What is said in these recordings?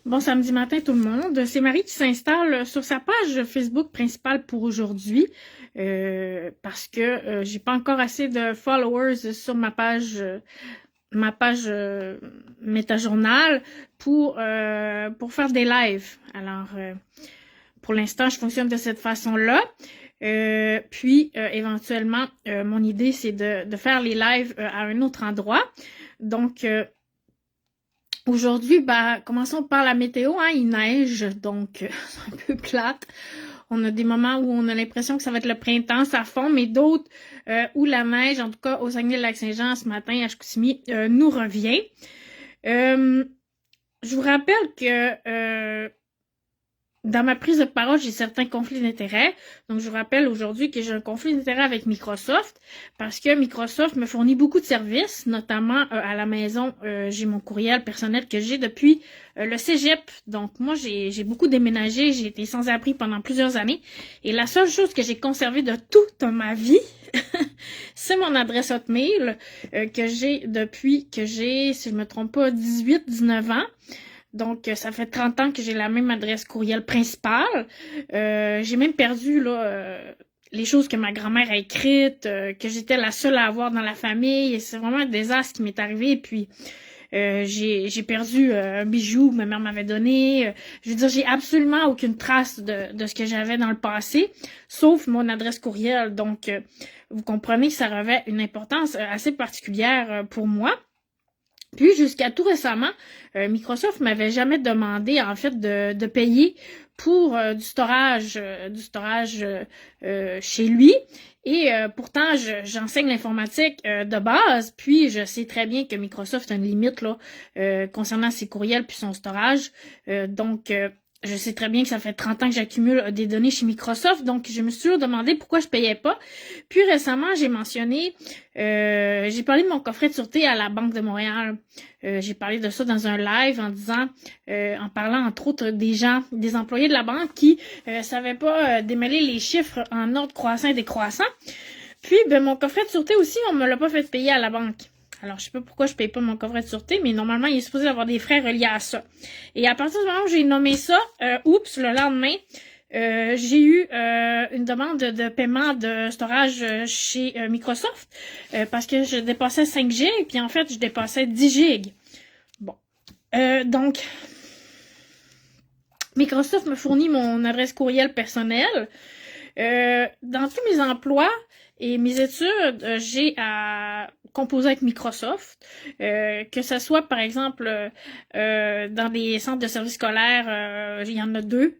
Bon samedi matin tout le monde. C'est Marie qui s'installe sur sa page Facebook principale pour aujourd'hui parce que j'ai pas encore assez de followers sur ma page métajournal pour faire des lives. Alors pour l'instant je fonctionne de cette façon-là. Puis éventuellement mon idée c'est de faire les lives à un autre endroit. Donc aujourd'hui, commençons par la météo, hein, il neige, donc c'est un peu plate. On a des moments où on a l'impression que ça va être le printemps, ça fond, mais d'autres où la neige, en tout cas au Saguenay-Lac-Saint-Jean ce matin à Chicoutimi, nous revient. Je vous rappelle que dans ma prise de parole, j'ai certains conflits d'intérêts. Donc, je vous rappelle aujourd'hui que j'ai un conflit d'intérêts avec Microsoft parce que Microsoft me fournit beaucoup de services, notamment à la maison. J'ai mon courriel personnel que j'ai depuis le cégep. Donc, moi, j'ai beaucoup déménagé. J'ai été sans abri pendant plusieurs années. Et la seule chose que j'ai conservée de toute ma vie, c'est mon adresse Hotmail que j'ai depuis que j'ai, si je me trompe pas, 18-19 ans. Donc, ça fait 30 ans que j'ai la même adresse courriel principale. J'ai même perdu les choses que ma grand-mère a écrites, que j'étais la seule à avoir dans la famille. Et c'est vraiment un désastre qui m'est arrivé. Puis, j'ai perdu un bijou que ma mère m'avait donné. Je veux dire, j'ai absolument aucune trace de ce que j'avais dans le passé, sauf mon adresse courriel. Donc, vous comprenez que ça revêt une importance assez particulière pour moi. Puis jusqu'à tout récemment, Microsoft m'avait jamais demandé en fait de payer pour du storage chez lui. Et pourtant, j'enseigne l'informatique de base, puis je sais très bien que Microsoft a une limite là concernant ses courriels puis son storage. Donc je sais très bien que ça fait 30 ans que j'accumule des données chez Microsoft, donc je me suis toujours demandé pourquoi je payais pas. Puis récemment, j'ai parlé de mon coffret de sûreté à la Banque de Montréal. J'ai parlé de ça dans un live en parlant entre autres des employés de la banque qui savaient pas démêler les chiffres en ordre croissant et décroissant. Puis, mon coffret de sûreté aussi, on me l'a pas fait payer à la banque. Alors, je sais pas pourquoi je paye pas mon coffret de sûreté, mais normalement, il est supposé avoir des frais reliés à ça. Et à partir du moment où j'ai nommé ça, le lendemain, j'ai eu une demande de paiement de storage chez Microsoft parce que je dépassais 5 gigs, puis en fait, je dépassais 10 gigs. Bon. Donc, Microsoft me fournit mon adresse courriel personnelle. Dans tous mes emplois et mes études, j'ai à composer avec Microsoft, que ce soit par exemple dans des centres de services scolaires, il y en a deux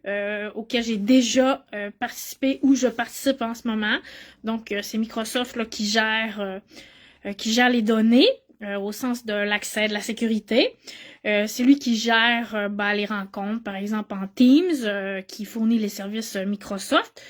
auxquels j'ai déjà participé ou je participe en ce moment. Donc c'est Microsoft là, qui gère les données. Au sens de l'accès, de la sécurité. C'est lui qui gère les rencontres, par exemple en Teams, qui fournit les services Microsoft.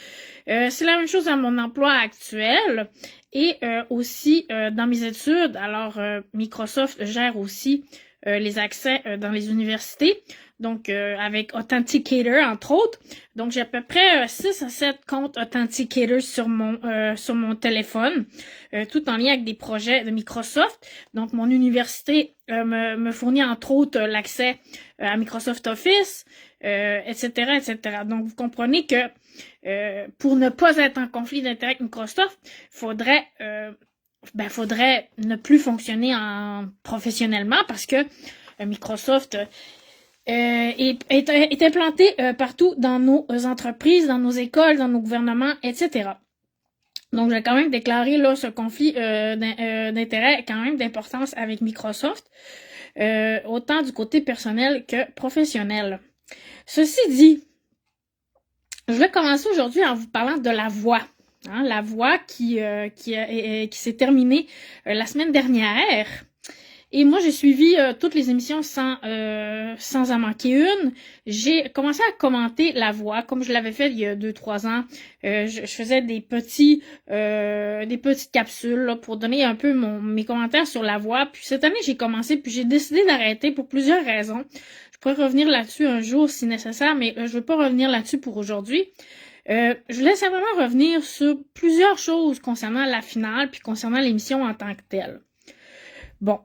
C'est la même chose à mon emploi actuel et aussi dans mes études. Alors, Microsoft gère aussi les accès dans les universités, donc avec Authenticator, entre autres. Donc, j'ai à peu près 6 à 7 comptes Authenticator sur mon téléphone, tout en lien avec des projets de Microsoft. Donc, mon université me fournit, entre autres, l'accès à Microsoft Office, etc., etc. Donc, vous comprenez que pour ne pas être en conflit d'intérêt avec Microsoft, faudrait ne plus fonctionner professionnellement parce que Microsoft est implanté partout dans nos entreprises, dans nos écoles, dans nos gouvernements, etc. Donc, j'ai quand même déclaré là ce conflit d'intérêt quand même d'importance avec Microsoft, autant du côté personnel que professionnel. Ceci dit, je vais commencer aujourd'hui en vous parlant de la voix. Hein, la voix qui s'est terminée la semaine dernière. Et moi, j'ai suivi toutes les émissions sans en manquer une. J'ai commencé à commenter la voix, comme je l'avais fait il y a 2-3 ans. Je faisais des petites capsules là, pour donner un peu mes commentaires sur la voix. Puis cette année, j'ai commencé, puis j'ai décidé d'arrêter pour plusieurs raisons. Je pourrais revenir là-dessus un jour si nécessaire, mais je ne veux pas revenir là-dessus pour aujourd'hui. Je voulais simplement revenir sur plusieurs choses concernant la finale, puis concernant l'émission en tant que telle. Bon.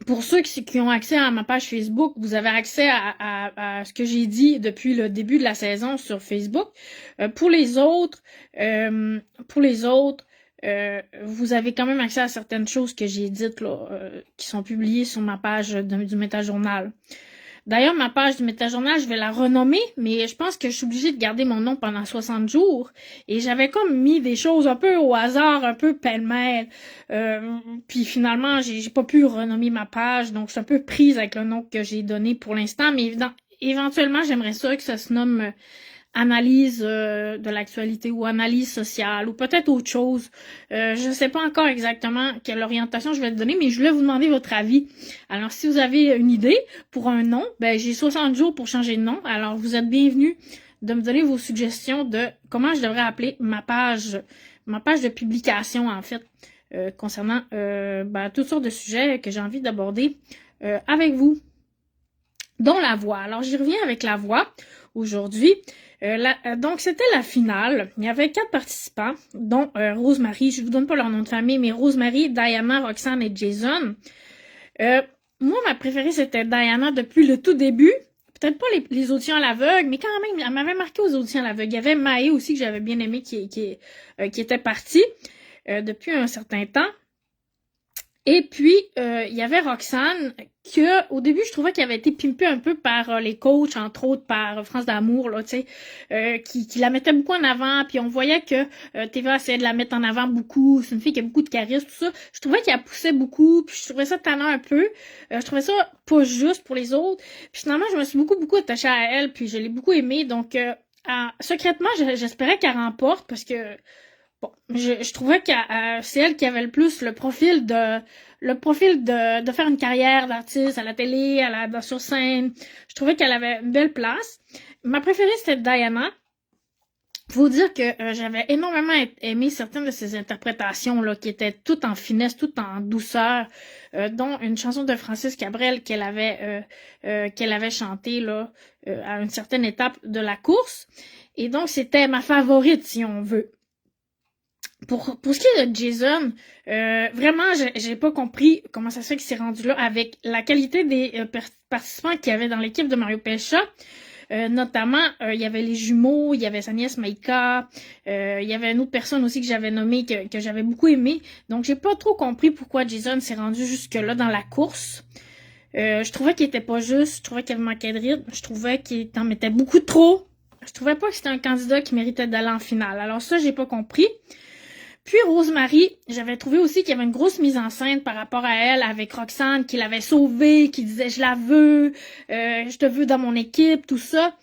Pour ceux qui ont accès à ma page Facebook, vous avez accès à ce que j'ai dit depuis le début de la saison sur Facebook. Pour les autres, vous avez quand même accès à certaines choses que j'ai dites là, qui sont publiées sur ma page du Métajournal. D'ailleurs, ma page du Métajournal, je vais la renommer, mais je pense que je suis obligée de garder mon nom pendant 60 jours. Et j'avais comme mis des choses un peu au hasard, un peu pêle-mêle. Puis finalement, j'ai pas pu renommer ma page, donc je suis un peu prise avec le nom que j'ai donné pour l'instant. Mais éventuellement, j'aimerais ça que ça se nomme analyse de l'actualité ou analyse sociale ou peut-être autre chose. Je ne sais pas encore exactement quelle orientation je vais te donner, mais je voulais vous demander votre avis. Alors, si vous avez une idée pour un nom, ben j'ai 60 jours pour changer de nom. Alors, vous êtes bienvenus de me donner vos suggestions de comment je devrais appeler ma page de publication, en fait, concernant toutes sortes de sujets que j'ai envie d'aborder avec vous, dont la voix. Alors, j'y reviens avec la voix aujourd'hui. Donc, c'était la finale. Il y avait 4 participants, dont Rosemary. Je vous donne pas leur nom de famille, mais Rosemary, Diana, Roxane et Jason. Moi, ma préférée, c'était Diana depuis le tout début. Peut-être pas les auditions à l'aveugle, mais quand même, elle m'avait marqué aux auditions à l'aveugle. Il y avait Maë aussi, que j'avais bien aimé, qui était partie depuis un certain temps. Et puis, il y avait Roxane, que au début, je trouvais qu'elle avait été pimpée un peu par les coachs, entre autres par France d'amour, là, tu sais, qui la mettait beaucoup en avant, puis on voyait que TVA essayait de la mettre en avant beaucoup. C'est une fille qui a beaucoup de charisme, tout ça. Je trouvais qu'elle poussait beaucoup, puis je trouvais ça tannant un peu. Je trouvais ça pas juste pour les autres. Puis finalement, je me suis beaucoup attachée à elle, puis je l'ai beaucoup aimée. Donc, secrètement, j'espérais qu'elle remporte, parce que bon, je trouvais que c'est elle qui avait le plus le profil de faire une carrière d'artiste à la télé, sur scène. Je trouvais qu'elle avait une belle place. Ma préférée, c'était Diana. Faut dire que j'avais énormément aimé certaines de ses interprétations là, qui étaient toutes en finesse, toutes en douceur, dont une chanson de Francis Cabrel qu'elle avait chantée là à une certaine étape de la course. Et donc c'était ma favorite, si on veut. Pour ce qui est de Jason, vraiment, j'ai pas compris comment ça se fait qu'il s'est rendu là avec la qualité des participants qu'il y avait dans l'équipe de Mario Pelcha. Notamment, il y avait les jumeaux, il y avait sa nièce Maïka, il y avait une autre personne aussi que j'avais nommée, que j'avais beaucoup aimé. Donc, j'ai pas trop compris pourquoi Jason s'est rendu jusque-là dans la course. Je trouvais qu'il était pas juste, je trouvais qu'il manquait de rythme, je trouvais qu'il en mettait beaucoup trop. Je trouvais pas que c'était un candidat qui méritait d'aller en finale. Alors ça, j'ai pas compris. Puis Rosemary, j'avais trouvé aussi qu'il y avait une grosse mise en scène par rapport à elle avec Roxane qui l'avait sauvée, qui disait je la veux, je te veux dans mon équipe, tout ça.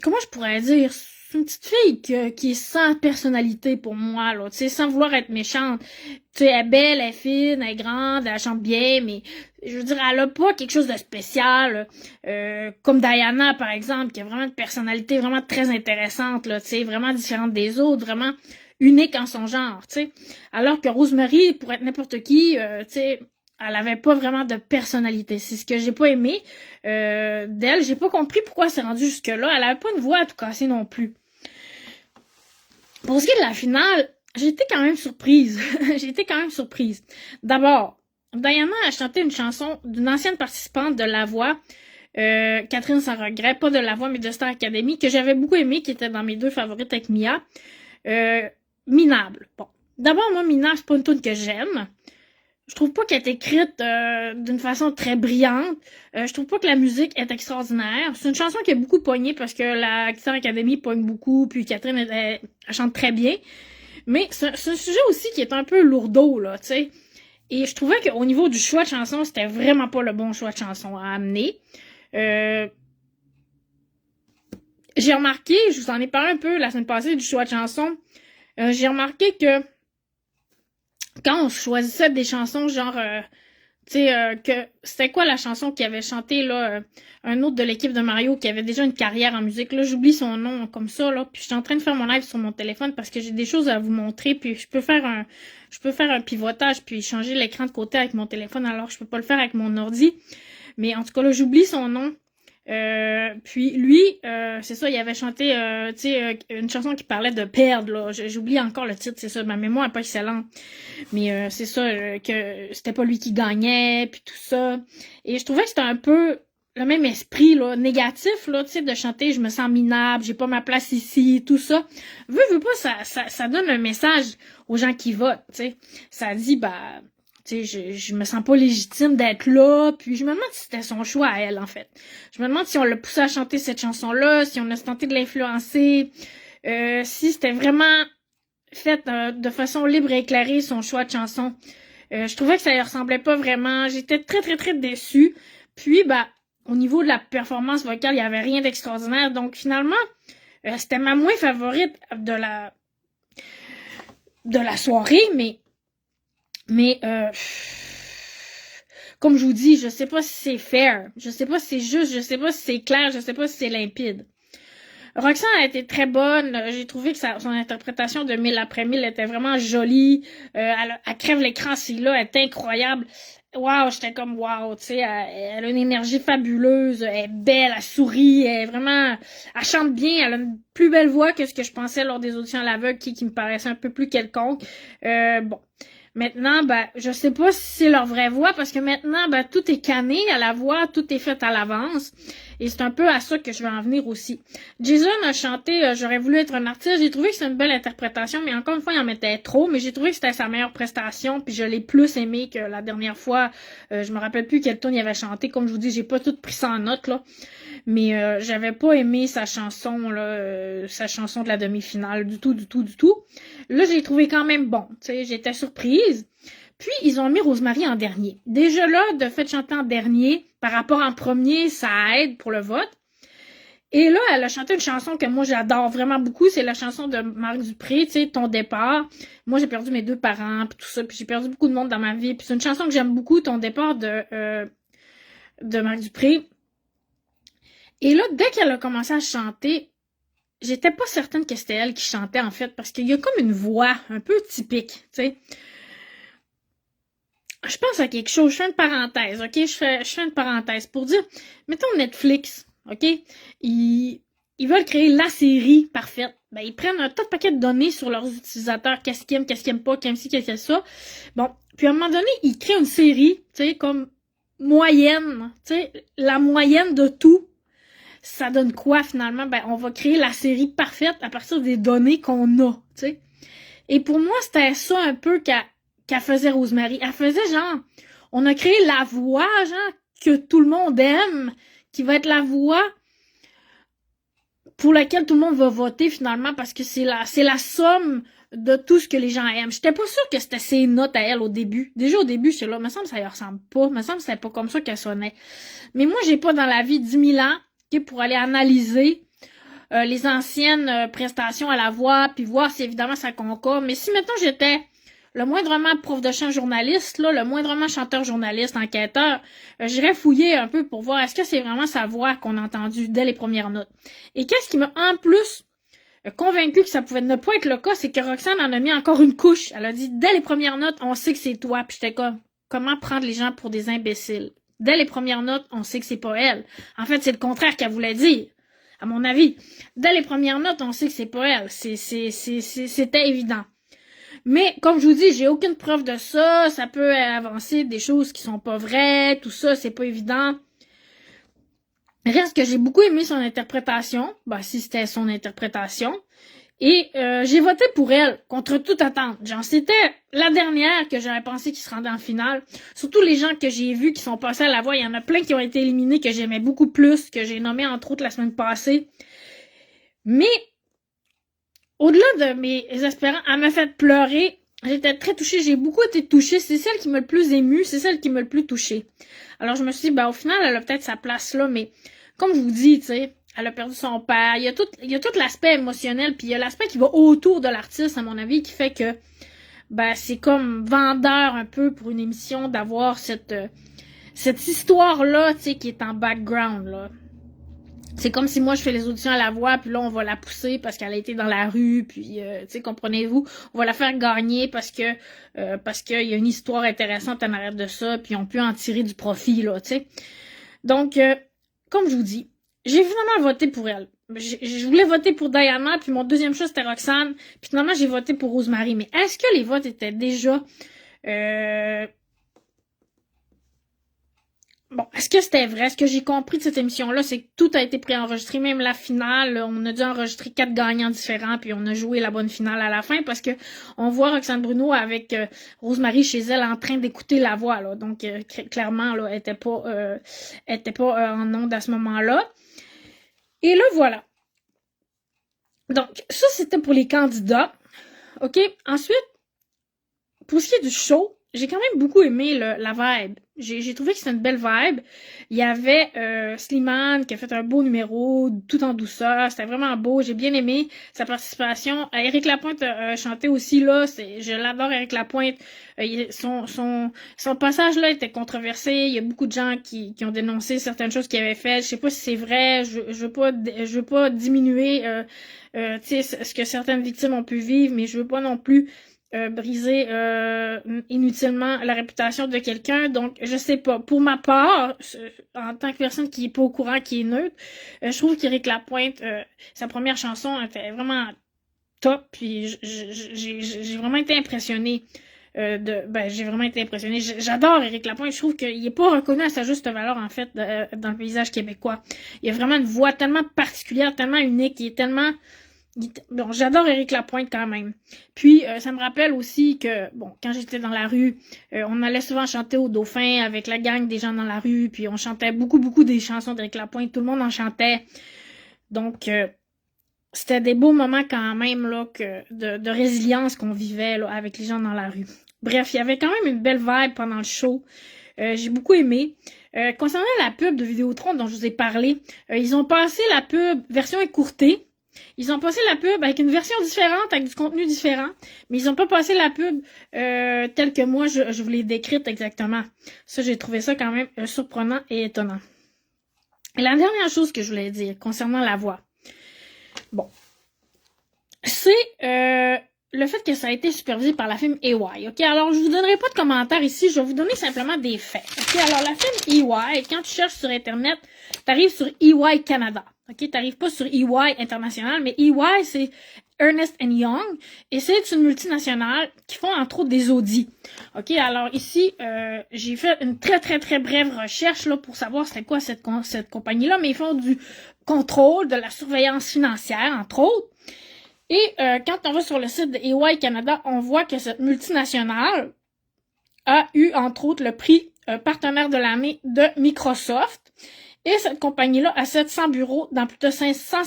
Comment je pourrais dire? C'est une petite fille qui est sans personnalité pour moi, là, tu sais, sans vouloir être méchante. Tu sais, elle est belle, elle est fine, elle est grande, elle chante bien, mais je veux dire, elle a pas quelque chose de spécial, comme Diana, par exemple, qui a vraiment une personnalité vraiment très intéressante, là, tu sais, vraiment différente des autres, vraiment unique en son genre, tu sais. Alors que Rosemary, pour être n'importe qui, tu sais, elle avait pas vraiment de personnalité. C'est ce que j'ai pas aimé d'elle. J'ai pas compris pourquoi elle s'est rendue jusque-là. Elle avait pas une voix à tout casser non plus. Pour ce qui est de la finale, j'ai été quand même surprise. D'abord, Diana a chanté une chanson d'une ancienne participante de La Voix, Catherine Sans Regret, pas de La Voix, mais de Star Academy, que j'avais beaucoup aimé, qui était dans mes 2 favorites avec Mia. Minable. Bon. D'abord, moi, Minable, c'est pas une tune que j'aime. Je trouve pas qu'elle est écrite d'une façon très brillante. Je trouve pas que la musique est extraordinaire. C'est une chanson qui a beaucoup pogné parce que la Star Academy pogne beaucoup, puis Catherine, elle chante très bien. Mais c'est un sujet aussi qui est un peu lourdeau, là, tu sais. Et je trouvais qu'au niveau du choix de chanson, c'était vraiment pas le bon choix de chanson à amener. J'ai remarqué, je vous en ai parlé un peu la semaine passée du choix de chanson, j'ai remarqué que quand on choisissait des chansons genre tu sais que c'était quoi la chanson qui avait chanté là un autre de l'équipe de Mario qui avait déjà une carrière en musique, là j'oublie son nom comme ça là, puis je suis en train de faire mon live sur mon téléphone parce que j'ai des choses à vous montrer, puis je peux faire un pivotage puis changer l'écran de côté avec mon téléphone, alors je peux pas le faire avec mon ordi, mais en tout cas là j'oublie son nom. Puis lui, c'est ça, il avait chanté, tu sais, une chanson qui parlait de perdre, là. J'oublie encore le titre, c'est ça, ma mémoire est pas excellente. Mais c'est ça, que c'était pas lui qui gagnait, puis tout ça. Et je trouvais que c'était un peu le même esprit, là, négatif, là, tu sais, de chanter je me sens minable, j'ai pas ma place ici, tout ça. Veux pas, ça donne un message aux gens qui votent, tu sais. Ça dit, bah, tu sais, je me sens pas légitime d'être là, puis je me demande si c'était son choix à elle, en fait. Je me demande si on l'a poussé à chanter cette chanson-là, si on a tenté de l'influencer, si c'était vraiment fait de façon libre et éclairée son choix de chanson. Je trouvais que ça lui ressemblait pas vraiment. J'étais très, très, très déçue. Puis, bah, au niveau de la performance vocale, il y avait rien d'extraordinaire. Donc, finalement, c'était ma moins favorite de la soirée, mais comme je vous dis, je sais pas si c'est fair, je sais pas si c'est juste, je sais pas si c'est clair, je sais pas si c'est limpide. Roxane a été très bonne. J'ai trouvé que son interprétation de Mille après mille était vraiment jolie. Elle crève l'écran, là, elle est incroyable. Waouh, j'étais comme waouh, tu sais, elle a une énergie fabuleuse, elle est belle, elle sourit, elle chante bien, elle a une plus belle voix que ce que je pensais lors des auditions à l'aveugle qui me paraissait un peu plus quelconque. Bon. Maintenant, ben, je sais pas si c'est leur vraie voix parce que maintenant, ben, tout est canné à la voix, tout est fait à l'avance. Et c'est un peu à ça que je vais en venir aussi. Jason a chanté J'aurais voulu être un artiste. J'ai trouvé que c'était une belle interprétation, mais encore une fois, il en mettait trop. Mais j'ai trouvé que c'était sa meilleure prestation, puis je l'ai plus aimé que la dernière fois. Je me rappelle plus quel ton il avait chanté. Comme je vous dis, j'ai pas tout pris ça en note, là. Mais j'avais pas aimé sa chanson, là, sa chanson de la demi-finale, du tout, du tout, du tout. Là, j'ai trouvé quand même bon. Tu sais, j'étais surprise. Puis, ils ont mis Rosemary en dernier. Déjà là, de fait chanter en dernier, par rapport en premier, ça aide pour le vote. Et là, elle a chanté une chanson que moi, j'adore vraiment beaucoup. C'est la chanson de Marc Dupré, tu sais, Ton départ. Moi, j'ai perdu mes 2 parents, puis tout ça. Puis j'ai perdu beaucoup de monde dans ma vie. Puis c'est une chanson que j'aime beaucoup, Ton départ de Marc Dupré. Et là, dès qu'elle a commencé à chanter, j'étais pas certaine que c'était elle qui chantait, en fait, parce qu'il y a comme une voix un peu typique, tu sais. Je pense à quelque chose, je fais une parenthèse, ok? Je fais une parenthèse pour dire, mettons Netflix, ok? Ils veulent créer la série parfaite. Ben, ils prennent un tas de paquets de données sur leurs utilisateurs, qu'est-ce qu'ils aiment pas, qu'est-ce qu'ils aiment ça. Bon, puis à un moment donné, ils créent une série, tu sais, comme moyenne, tu sais, la moyenne de tout. Ça donne quoi finalement? Ben, on va créer la série parfaite à partir des données qu'on a, tu sais. Et pour moi, c'était ça un peu qu'elle faisait Rosemary. Elle faisait genre, on a créé la voix, genre, que tout le monde aime, qui va être la voix pour laquelle tout le monde va voter finalement, parce que c'est la somme de tout ce que les gens aiment. J'étais pas sûre que c'était ses notes à elle au début. Déjà au début, j'étais là, me semble que ça y ressemble pas, me semble que c'était pas comme ça qu'elle sonnait. Mais moi, j'ai pas dans la vie 10 000 ans pour aller analyser les anciennes prestations à la voix, puis voir si évidemment ça concorde. Mais si maintenant j'étais le moindrement prof de chant journaliste, là, le moindrement chanteur journaliste, enquêteur, j'irais fouiller un peu pour voir est-ce que c'est vraiment sa voix qu'on a entendue dès les premières notes. Et qu'est-ce qui m'a en plus convaincu que ça pouvait ne pas être le cas, c'est que Roxane en a mis encore une couche. Elle a dit dès les premières notes, on sait que c'est toi. Puis j'étais comme, comment prendre les gens pour des imbéciles? Dès les premières notes, on sait que c'est pas elle. En fait, c'est le contraire qu'elle voulait dire. À mon avis, dès les premières notes, on sait que c'est pas elle. C'était évident. Mais, comme je vous dis, j'ai aucune preuve de ça. Ça peut avancer des choses qui sont pas vraies. Tout ça, c'est pas évident. Reste que j'ai beaucoup aimé son interprétation. Ben, si c'était son interprétation. Et j'ai voté pour elle, contre toute attente. Genre, c'était la dernière que j'aurais pensé qui se rendait en finale. Surtout les gens que j'ai vus qui sont passés à la voix. Il y en a plein qui ont été éliminés que j'aimais beaucoup plus, que j'ai nommé entre autres la semaine passée. Mais, au-delà de mes espérances, elle m'a fait pleurer. J'étais très touchée. J'ai beaucoup été touchée. C'est celle qui m'a le plus émue. C'est celle qui m'a le plus touchée. Alors, je me suis dit, ben, au final, elle a peut-être sa place là. Mais, comme je vous dis, tu sais, elle a perdu son père. Il y a tout l'aspect émotionnel, puis il y a l'aspect qui va autour de l'artiste, à mon avis, qui fait que ben c'est comme vendeur un peu pour une émission d'avoir cette histoire-là, tu sais, qui est en background, là. C'est comme si moi je fais les auditions à la voix, puis là on va la pousser parce qu'elle a été dans la rue, puis tu sais, comprenez-vous, on va la faire gagner parce qu'il y a une histoire intéressante en arrière de ça, puis on peut en tirer du profit, là, tu sais. Donc, comme je vous dis, j'ai finalement voté pour elle. Je voulais voter pour Diana, puis mon deuxième choix c'était Roxane, puis finalement j'ai voté pour Rosemary. Mais est-ce que les votes étaient déjà bon, est-ce que c'était vrai? Ce que j'ai compris de cette émission-là, c'est que tout a été préenregistré, même la finale. On a dû enregistrer 4 gagnants différents, puis on a joué la bonne finale à la fin, parce que on voit Roxane Bruno avec Rosemary chez elle en train d'écouter la voix, là. Donc, clairement, là, elle était pas en onde à ce moment-là. Et là, voilà. Donc, ça, c'était pour les candidats. OK? Ensuite, pour ce qui est du show, j'ai quand même beaucoup aimé la vibe. J'ai trouvé que c'était une belle vibe. Il y avait Slimane qui a fait un beau numéro, tout en douceur. C'était vraiment beau. J'ai bien aimé sa participation. Éric Lapointe a chanté aussi là. Je l'adore, Éric Lapointe. Son passage là était controversé. Il y a beaucoup de gens qui ont dénoncé certaines choses qu'il avait faites. Je sais pas si c'est vrai. Je veux pas diminuer ce que certaines victimes ont pu vivre, mais je veux pas non plus briser inutilement la réputation de quelqu'un. Donc, je sais pas. Pour ma part, en tant que personne qui est pas au courant, qui est neutre, je trouve qu'Éric Lapointe, sa première chanson était vraiment top. Puis j'ai vraiment été impressionnée. J'ai vraiment été impressionnée. J'adore Éric Lapointe. Je trouve qu'il est pas reconnu à sa juste valeur, en fait, dans le paysage québécois. Il a vraiment une voix tellement particulière, tellement unique, il est tellement... Bon, j'adore Éric Lapointe quand même. Puis, ça me rappelle aussi que, bon, quand j'étais dans la rue, on allait souvent chanter au Dauphin avec la gang des gens dans la rue, puis on chantait beaucoup des chansons d'Éric Lapointe, tout le monde en chantait. Donc, c'était des beaux moments quand même, là, de résilience qu'on vivait, là, avec les gens dans la rue. Bref, il y avait quand même une belle vibe pendant le show. J'ai beaucoup aimé. Concernant la pub de Vidéotron dont je vous ai parlé, ils ont passé la pub version écourtée. Ils ont passé la pub avec une version différente, avec du contenu différent, mais ils ont pas passé la pub telle que moi je vous l'ai décrite exactement. Ça, j'ai trouvé ça quand même surprenant et étonnant. Et la dernière chose que je voulais dire concernant la voix, bon, c'est le fait que ça a été supervisé par la firme EY. Ok, alors je vous donnerai pas de commentaires ici, je vais vous donner simplement des faits. Ok, alors la firme EY, quand tu cherches sur Internet, t'arrives sur EY Canada. Ok, t'arrives pas sur EY International, mais EY c'est Ernst Young et c'est une multinationale qui font entre autres des audits. Ok, alors ici j'ai fait une très brève recherche là pour savoir c'était quoi cette compagnie-là, mais ils font du contrôle, de la surveillance financière entre autres. Et quand on va sur le site de EY Canada, on voit que cette multinationale a eu entre autres le prix partenaire de l'année de Microsoft. Et cette compagnie-là a 700 bureaux dans plus de 700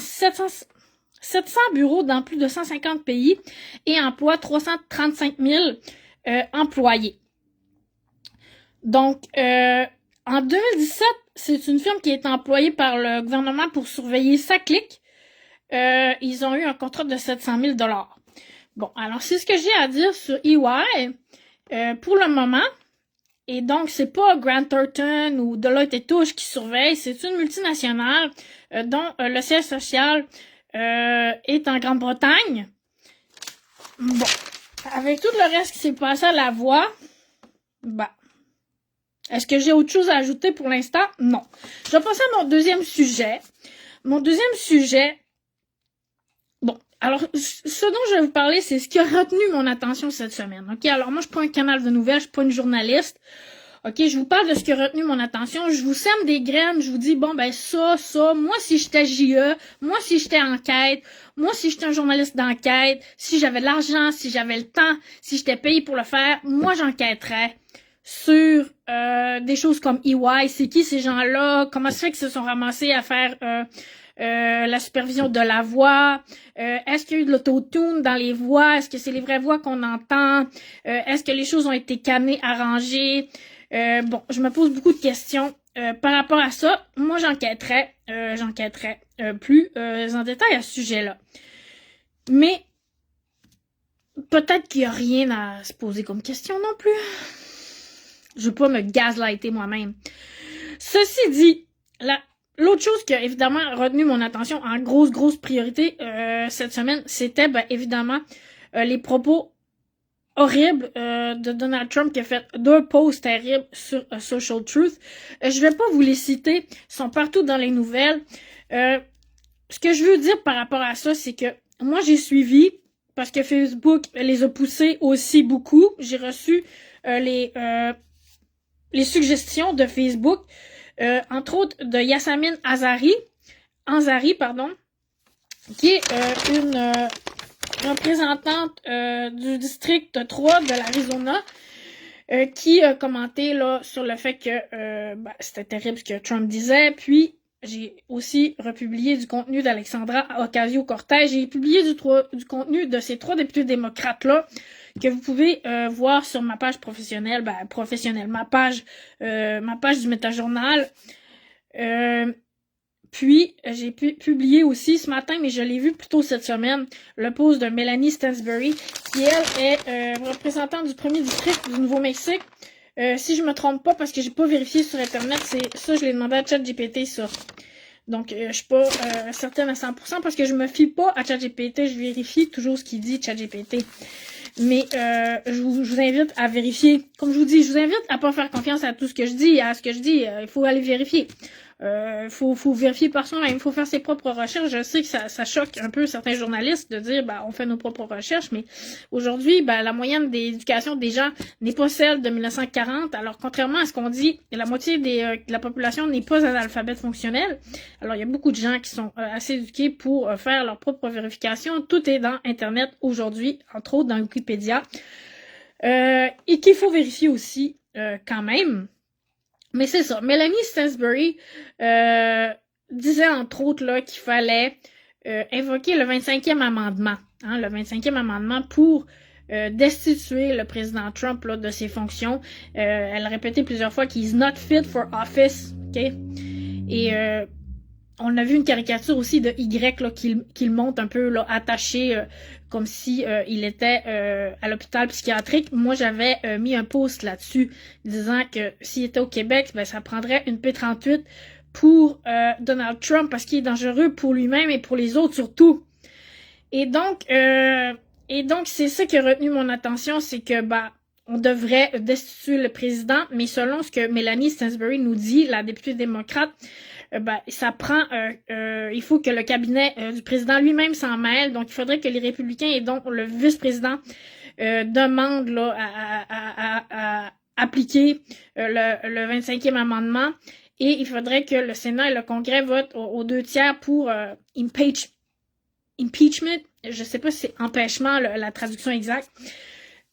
bureaux dans plus de 150 pays et emploie 335 000 employés. Donc, en 2017, c'est une firme qui est employée par le gouvernement pour surveiller SACLIC. Ils ont eu un contrat de 700 000 $. Bon, alors c'est ce que j'ai à dire sur EY pour le moment. Et donc, c'est pas Grant Thornton ou Deloitte & Touche qui surveille, c'est une multinationale dont le siège social est en Grande-Bretagne. Bon, avec tout le reste qui s'est passé à la voix, bah, est-ce que j'ai autre chose à ajouter pour l'instant? Non. Je vais passer à mon deuxième sujet. Mon deuxième sujet, bon, alors, ce dont je vais vous parler, c'est ce qui a retenu mon attention cette semaine. Ok, alors moi, je suis pas un canal de nouvelles, je suis pas une journaliste. Ok, je vous parle de ce qui a retenu mon attention. Je vous sème des graines, je vous dis, bon, ben ça, moi, si j'étais JE, moi, si j'étais enquête, moi, si j'étais un journaliste d'enquête, si j'avais de l'argent, si j'avais le temps, si j'étais payé pour le faire, moi, j'enquêterais sur des choses comme EY. C'est qui ces gens-là? Comment ça fait qu'ils se sont ramassés à faire... la supervision de la voix, est-ce qu'il y a eu de l'autotune dans les voix, est-ce que c'est les vraies voix qu'on entend, est-ce que les choses ont été cannées, arrangées, bon, je me pose beaucoup de questions par rapport à ça. Moi, j'enquêterais plus en détail à ce sujet-là. Mais peut-être qu'il n'y a rien à se poser comme question non plus. Je veux pas me gaslighter moi-même. Ceci dit, l'autre chose qui a évidemment retenu mon attention en grosse priorité cette semaine, c'était évidemment les propos horrible de Donald Trump qui a fait 2 posts terribles sur Social Truth. Je vais pas vous les citer, ils sont partout dans les nouvelles. Ce que je veux dire par rapport à ça, c'est que moi j'ai suivi, parce que Facebook les a poussés aussi beaucoup. J'ai reçu les suggestions de Facebook, entre autres de Yasamine Ansari, qui est une représentante du district 3 de l'Arizona, qui a commenté là sur le fait que c'était terrible ce que Trump disait. Puis j'ai aussi republié du contenu d'Alexandra Ocasio-Cortez. J'ai publié du contenu de ces 3 députés démocrates-là que vous pouvez voir sur ma page professionnelle, ma page du Métajournal. Puis, j'ai publié aussi ce matin, mais je l'ai vu plus tôt cette semaine, le post de Melanie Stansbury, qui, elle, est représentante du 1er district du Nouveau-Mexique. Si je me trompe pas, parce que j'ai pas vérifié sur Internet, c'est ça, je l'ai demandé à ChatGPT, ça. Donc, je suis pas certaine à 100%, parce que je me fie pas à ChatGPT, je vérifie toujours ce qu'il dit ChatGPT. Mais je vous invite à vérifier. Comme je vous dis, je vous invite à pas faire confiance à tout ce que je dis, à ce que je dis. Il faut aller vérifier. Faut vérifier par soi-même, il faut faire ses propres recherches. Je sais que ça choque un peu certains journalistes de dire on fait nos propres recherches, mais aujourd'hui, la moyenne d'éducation des gens n'est pas celle de 1940. Alors, contrairement à ce qu'on dit, la moitié de la population n'est pas analphabète fonctionnel. Alors, il y a beaucoup de gens qui sont assez éduqués pour faire leur propre vérification. Tout est dans Internet aujourd'hui, entre autres dans Wikipédia. Et qu'il faut vérifier aussi quand même. Mais c'est ça. Melanie Stansbury disait entre autres là qu'il fallait invoquer le 25e amendement. Hein, le 25e amendement pour destituer le président Trump là, de ses fonctions. Elle a répété plusieurs fois qu'il is not fit for office. Okay? Et on a vu une caricature aussi de Y là, qu'il monte un peu là, attaché comme si il était à l'hôpital psychiatrique. Moi, j'avais mis un post là-dessus disant que s'il était au Québec, ça prendrait une P38 pour Donald Trump parce qu'il est dangereux pour lui-même et pour les autres surtout. Et donc c'est ça qui a retenu mon attention, c'est que on devrait destituer le président, mais selon ce que Melanie Stansbury nous dit, la députée démocrate, ça prend, il faut que le cabinet du président lui-même s'en mêle. Donc, il faudrait que les républicains et donc le vice-président demandent là, à appliquer le 25e amendement. Et il faudrait que le Sénat et le Congrès votent aux 2/3 pour impeachment. Je sais pas si c'est empêchement, la traduction exacte.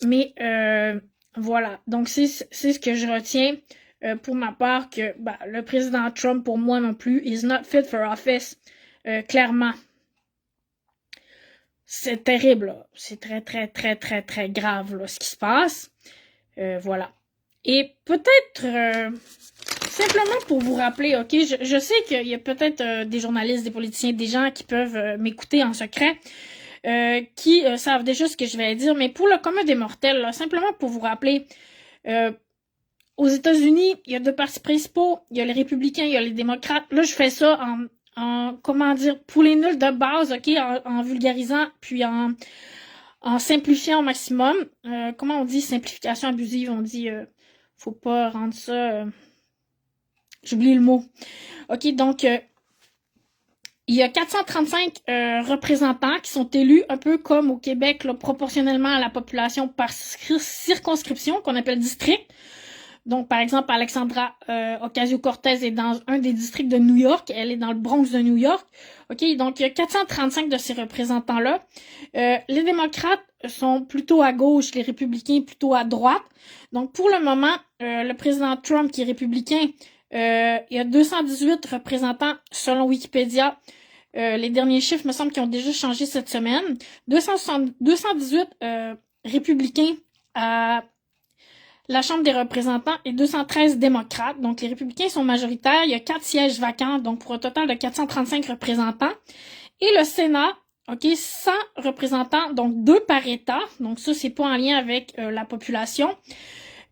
Mais voilà. Donc, c'est ce que je retiens. Pour ma part, que le président Trump, pour moi non plus, is not fit for office. Clairement. C'est terrible, là. C'est très, très, très, très, très grave, là, ce qui se passe. Voilà. Et peut-être, simplement pour vous rappeler, ok, je sais qu'il y a peut-être des journalistes, des politiciens, des gens qui peuvent m'écouter en secret, qui savent déjà ce que je vais dire, mais pour le commun des mortels, là, simplement pour vous rappeler, aux États-Unis, il y a 2 partis principaux. Il y a les républicains, il y a les démocrates. Là, je fais ça en comment dire, pour les nuls de base, ok, en vulgarisant, puis en simplifiant au maximum. Comment on dit simplification abusive? On dit, faut pas rendre ça... j'oublie le mot. Ok, donc... il y a 435 représentants qui sont élus, un peu comme au Québec, là, proportionnellement à la population par circonscription, qu'on appelle district. Donc, par exemple, Alexandra Ocasio-Cortez est dans un des districts de New York. Elle est dans le Bronx de New York. OK, donc il y a 435 de ces représentants-là. Les démocrates sont plutôt à gauche, les républicains plutôt à droite. Donc, pour le moment, le président Trump, qui est républicain, il y a 218 représentants selon Wikipédia. Les derniers chiffres me semblent qu'ils ont déjà changé cette semaine. 218 républicains à la Chambre des représentants et 213 démocrates. Donc, les républicains sont majoritaires. Il y a 4 sièges vacants, donc pour un total de 435 représentants. Et le Sénat, OK, 100 représentants, donc 2 par État. Donc, ça, c'est pas en lien avec la population.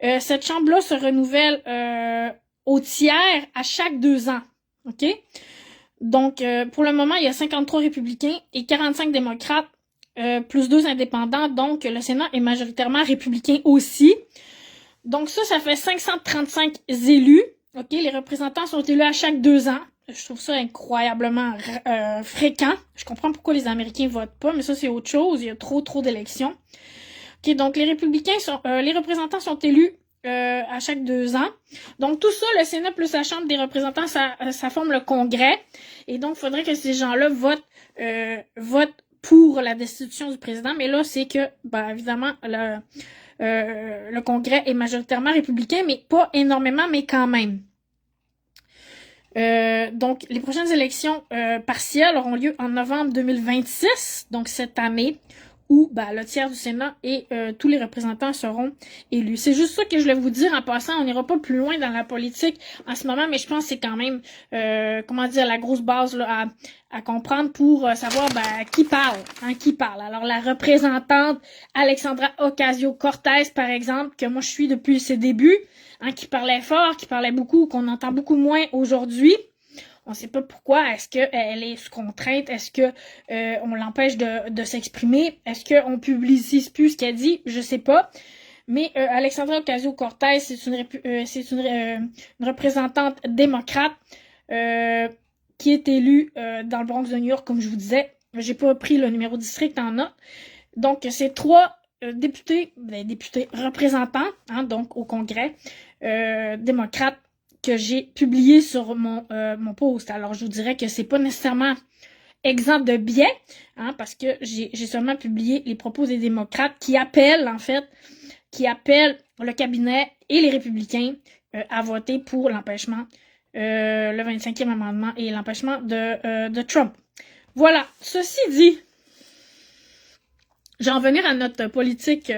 Cette chambre-là se renouvelle au tiers à chaque 2 ans. OK? Donc, pour le moment, il y a 53 républicains et 45 démocrates plus 2 indépendants, donc le Sénat est majoritairement républicain aussi. Donc ça fait 535 élus. OK, les représentants sont élus à chaque 2 ans. Je trouve ça incroyablement fréquent. Je comprends pourquoi les Américains votent pas, mais ça c'est autre chose. Il y a trop d'élections. OK, donc les représentants sont élus à chaque 2 ans. Donc tout ça, le Sénat plus la Chambre des représentants, ça forme le Congrès. Et donc, il faudrait que ces gens-là votent pour la destitution du président. Mais là, c'est que, évidemment, le Congrès est majoritairement républicain, mais pas énormément, mais quand même. Donc, les prochaines élections partielles auront lieu en novembre 2026, donc cette année, où le tiers du Sénat et tous les représentants seront élus. C'est juste ça que je voulais vous dire en passant. On n'ira pas plus loin dans la politique en ce moment, mais je pense que c'est quand même, la grosse base là, à comprendre pour savoir qui parle. Qui parle. Alors, la représentante Alexandra Ocasio-Cortez, par exemple, que moi je suis depuis ses débuts, qui parlait fort, qui parlait beaucoup, qu'on entend beaucoup moins aujourd'hui. On ne sait pas pourquoi. Est-ce qu'elle est sous contrainte? Est-ce que on l'empêche de s'exprimer? Est-ce qu'on publicise plus ce qu'elle dit? Je sais pas. Mais Alexandra Ocasio-Cortez, c'est une représentante démocrate qui est élue dans le Bronx de New York, comme je vous disais. J'ai pas pris le numéro de district en note. Donc, c'est 3 députés représentants, donc au Congrès, démocrates, que j'ai publié sur mon post. Alors, je vous dirais que c'est pas nécessairement exempt de biais, parce que j'ai seulement publié les propos des démocrates qui appellent le cabinet et les républicains à voter pour l'empêchement, le 25e amendement et l'empêchement de Trump. Voilà. Ceci dit, je vais en venir à notre politique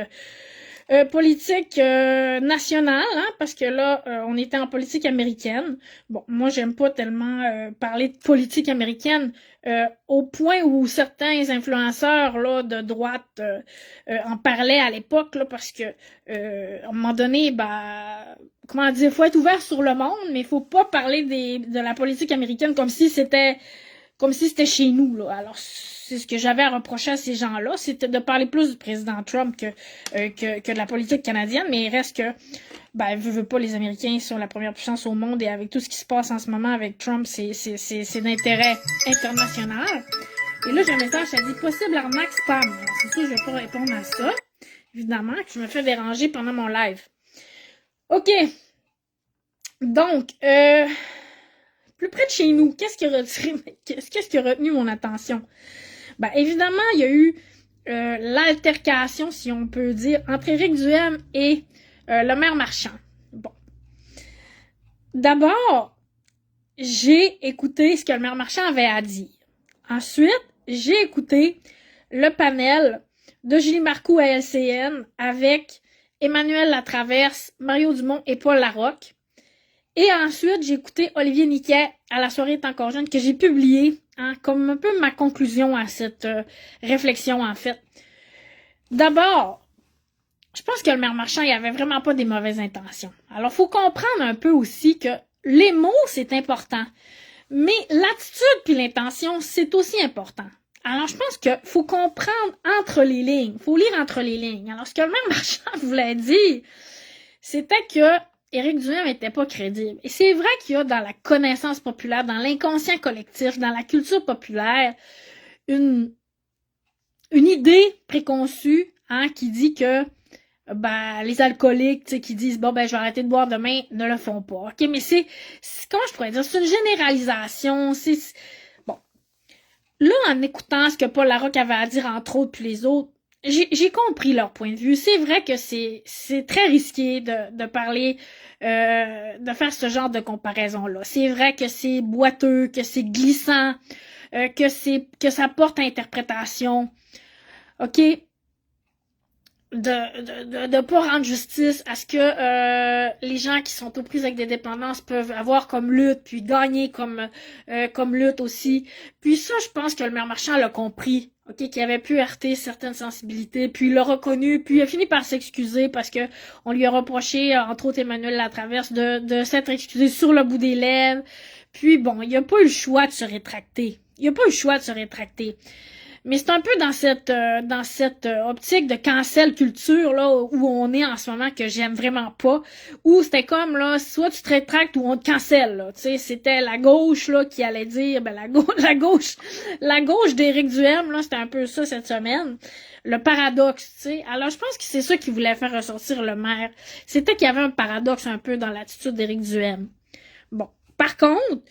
nationale, parce que là, on était en politique américaine. Bon, moi, j'aime pas tellement parler de politique américaine au point où certains influenceurs là de droite en parlaient à l'époque, là, parce que à un moment donné, faut être ouvert sur le monde, mais il faut pas parler de la politique américaine comme si c'était chez nous, là. Alors, c'est ce que j'avais à reprocher à ces gens-là, c'était de parler plus du président Trump que de la politique canadienne, mais il reste que, veut pas, les Américains sont la première puissance au monde, et avec tout ce qui se passe en ce moment avec Trump, c'est d'intérêt international. Et là, j'ai un message, ça dit possible arnaque spam. Alors, c'est sûr, je vais pas répondre à ça. Évidemment, que je me fais déranger pendant mon live. OK. Donc, plus près de chez nous, qu'est-ce qui a retenu mon attention? Évidemment, il y a eu l'altercation, si on peut dire, entre Éric Duhem et le maire Marchand. Bon. D'abord, j'ai écouté ce que le maire Marchand avait à dire. Ensuite, j'ai écouté le panel de Julie Marcoux à LCN avec Emmanuel Latraverse, Mario Dumont et Paul Larocque. Et ensuite, j'ai écouté Olivier Niquet à La soirée est encore jeune, que j'ai publié comme un peu ma conclusion à cette réflexion, en fait. D'abord, je pense que le maire Marchand, il avait vraiment pas des mauvaises intentions. Alors, faut comprendre un peu aussi que les mots, c'est important. Mais l'attitude puis l'intention, c'est aussi important. Alors, je pense que faut comprendre entre les lignes. Faut lire entre les lignes. Alors, ce que le maire Marchand voulait dire, c'était que Éric Duhem n'était pas crédible. Et c'est vrai qu'il y a dans la connaissance populaire, dans l'inconscient collectif, dans la culture populaire, une idée préconçue qui dit que les alcooliques qui disent je vais arrêter de boire demain ne le font pas. OK, mais c'est comment je pourrais dire, c'est une généralisation, bon. Là, en écoutant ce que Paul Larocque avait à dire, entre autres, puis les autres, j'ai compris leur point de vue. C'est vrai que c'est très risqué de parler, de faire ce genre de comparaison-là. C'est vrai que c'est boiteux, que c'est glissant, que ça porte à interprétation. OK? De pas rendre justice à ce que les gens qui sont aux prises avec des dépendances peuvent avoir comme lutte, puis gagner comme lutte aussi. Puis ça, je pense que le maire Marchand l'a compris, OK, qu'il avait pu heurter certaines sensibilités, puis il l'a reconnu, puis il a fini par s'excuser parce que on lui a reproché, entre autres Emmanuel Latraverse, de s'être excusé sur le bout des lèvres. Puis bon, il a pas eu le choix de se rétracter. Mais c'est un peu dans cette optique de cancel culture là où on est en ce moment que j'aime vraiment pas. Où c'était comme là, soit tu te rétractes ou on te cancelle là. Tu sais, c'était la gauche là qui allait dire, ben la gauche d'Éric Duhem là, c'était un peu ça cette semaine. Le paradoxe, tu sais. Alors je pense que c'est ça qui voulait faire ressortir le maire. C'était qu'il y avait un paradoxe un peu dans l'attitude d'Éric Duhem. Bon, par contre.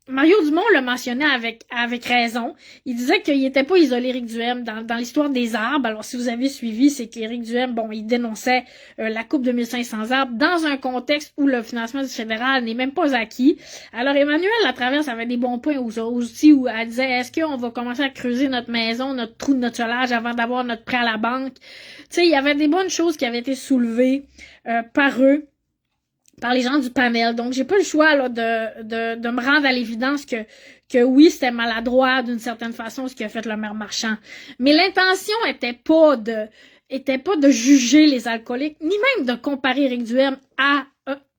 Mario Dumont le mentionnait avec raison. Il disait qu'il n'était pas isolé, Éric Duhem, dans l'histoire des arbres. Alors, si vous avez suivi, c'est qu'Éric Duhem, bon, il dénonçait la coupe de 1500 arbres dans un contexte où le financement du fédéral n'est même pas acquis. Alors, Emmanuel Latraverse avait des bons points aussi où elle disait, est-ce qu'on va commencer à creuser notre maison, notre trou de notre solage avant d'avoir notre prêt à la banque? Tu sais, il y avait des bonnes choses qui avaient été soulevées par eux. Par les gens du panel. Donc, j'ai pas le choix là, de me rendre à l'évidence que oui, c'était maladroit d'une certaine façon ce qu'a fait le maire Marchand. Mais l'intention était pas de juger les alcooliques, ni même de comparer Éric Duhem à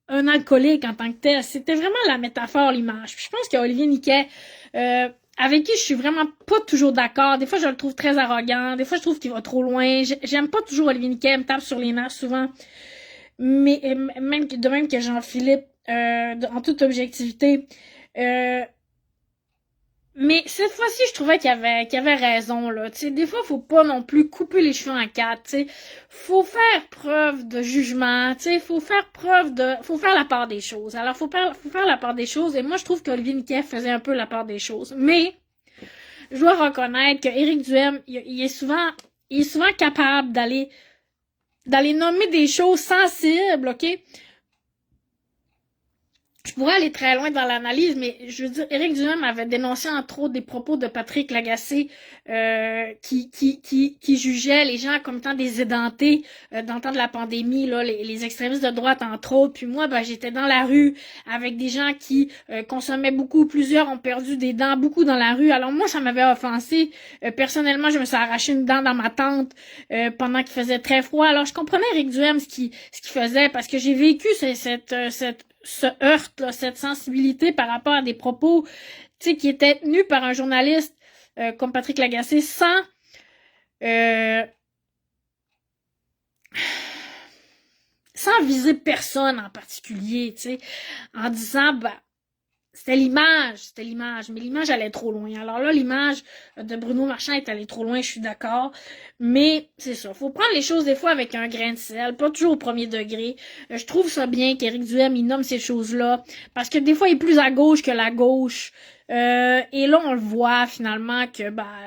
un alcoolique en tant que tel. C'était vraiment la métaphore, l'image. Puis je pense qu'Olivier Niquet, avec qui je suis vraiment pas toujours d'accord. Des fois, je le trouve très arrogant. Des fois, je trouve qu'il va trop loin. J'aime pas toujours Olivier Niquet. Il me tape sur les nerfs souvent. Mais de même que Jean-Philippe, en toute objectivité. Mais cette fois-ci, je trouvais qu'il y avait raison, là. Tu sais, des fois, faut pas non plus couper les cheveux en quatre, tu sais. Faut faire preuve de jugement, tu sais. Faut faire la part des choses. Alors, faut faire la part des choses. Et moi, je trouve qu'Olivier Niquet faisait un peu la part des choses. Mais, je dois reconnaître que Éric Duhem, il est souvent capable d'aller nommer des choses sensibles, ok? Je pourrais aller très loin dans l'analyse, mais je veux dire, Éric Duhem avait dénoncé entre autres des propos de Patrick Lagacé qui jugeait les gens comme étant des édentés dans le temps de la pandémie, là, les extrémistes de droite entre autres. Puis moi, ben j'étais dans la rue avec des gens qui consommaient beaucoup, plusieurs ont perdu des dents, beaucoup dans la rue. Alors moi, ça m'avait offensé. Personnellement, je me suis arraché une dent dans ma tente pendant qu'il faisait très froid. Alors je comprenais Éric Duhem ce qu'il faisait parce que j'ai vécu ce heurt, là, cette sensibilité par rapport à des propos, tu sais, qui étaient tenus par un journaliste comme Patrick Lagacé sans viser personne en particulier, tu sais, en disant, bah, c'était l'image, mais l'image allait trop loin. Alors là, l'image de Bruno Marchand est allée trop loin, je suis d'accord, mais c'est ça. Faut prendre les choses des fois avec un grain de sel, pas toujours au premier degré. Je trouve ça bien qu'Éric Duhem, il nomme ces choses-là, parce que des fois, il est plus à gauche que la gauche. Et là, on le voit finalement que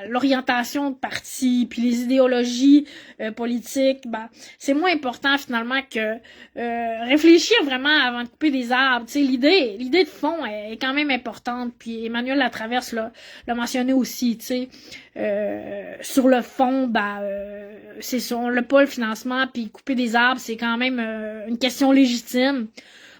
l'orientation de parti puis les idéologies politiques, c'est moins important finalement que réfléchir vraiment avant de couper des arbres. Tu sais, l'idée de fond est quand même importante. Puis Emmanuel Latraverse l'a mentionné aussi. Tu sais, sur le fond, c'est ça, on l'a pas le financement. Puis couper des arbres, c'est quand même une question légitime.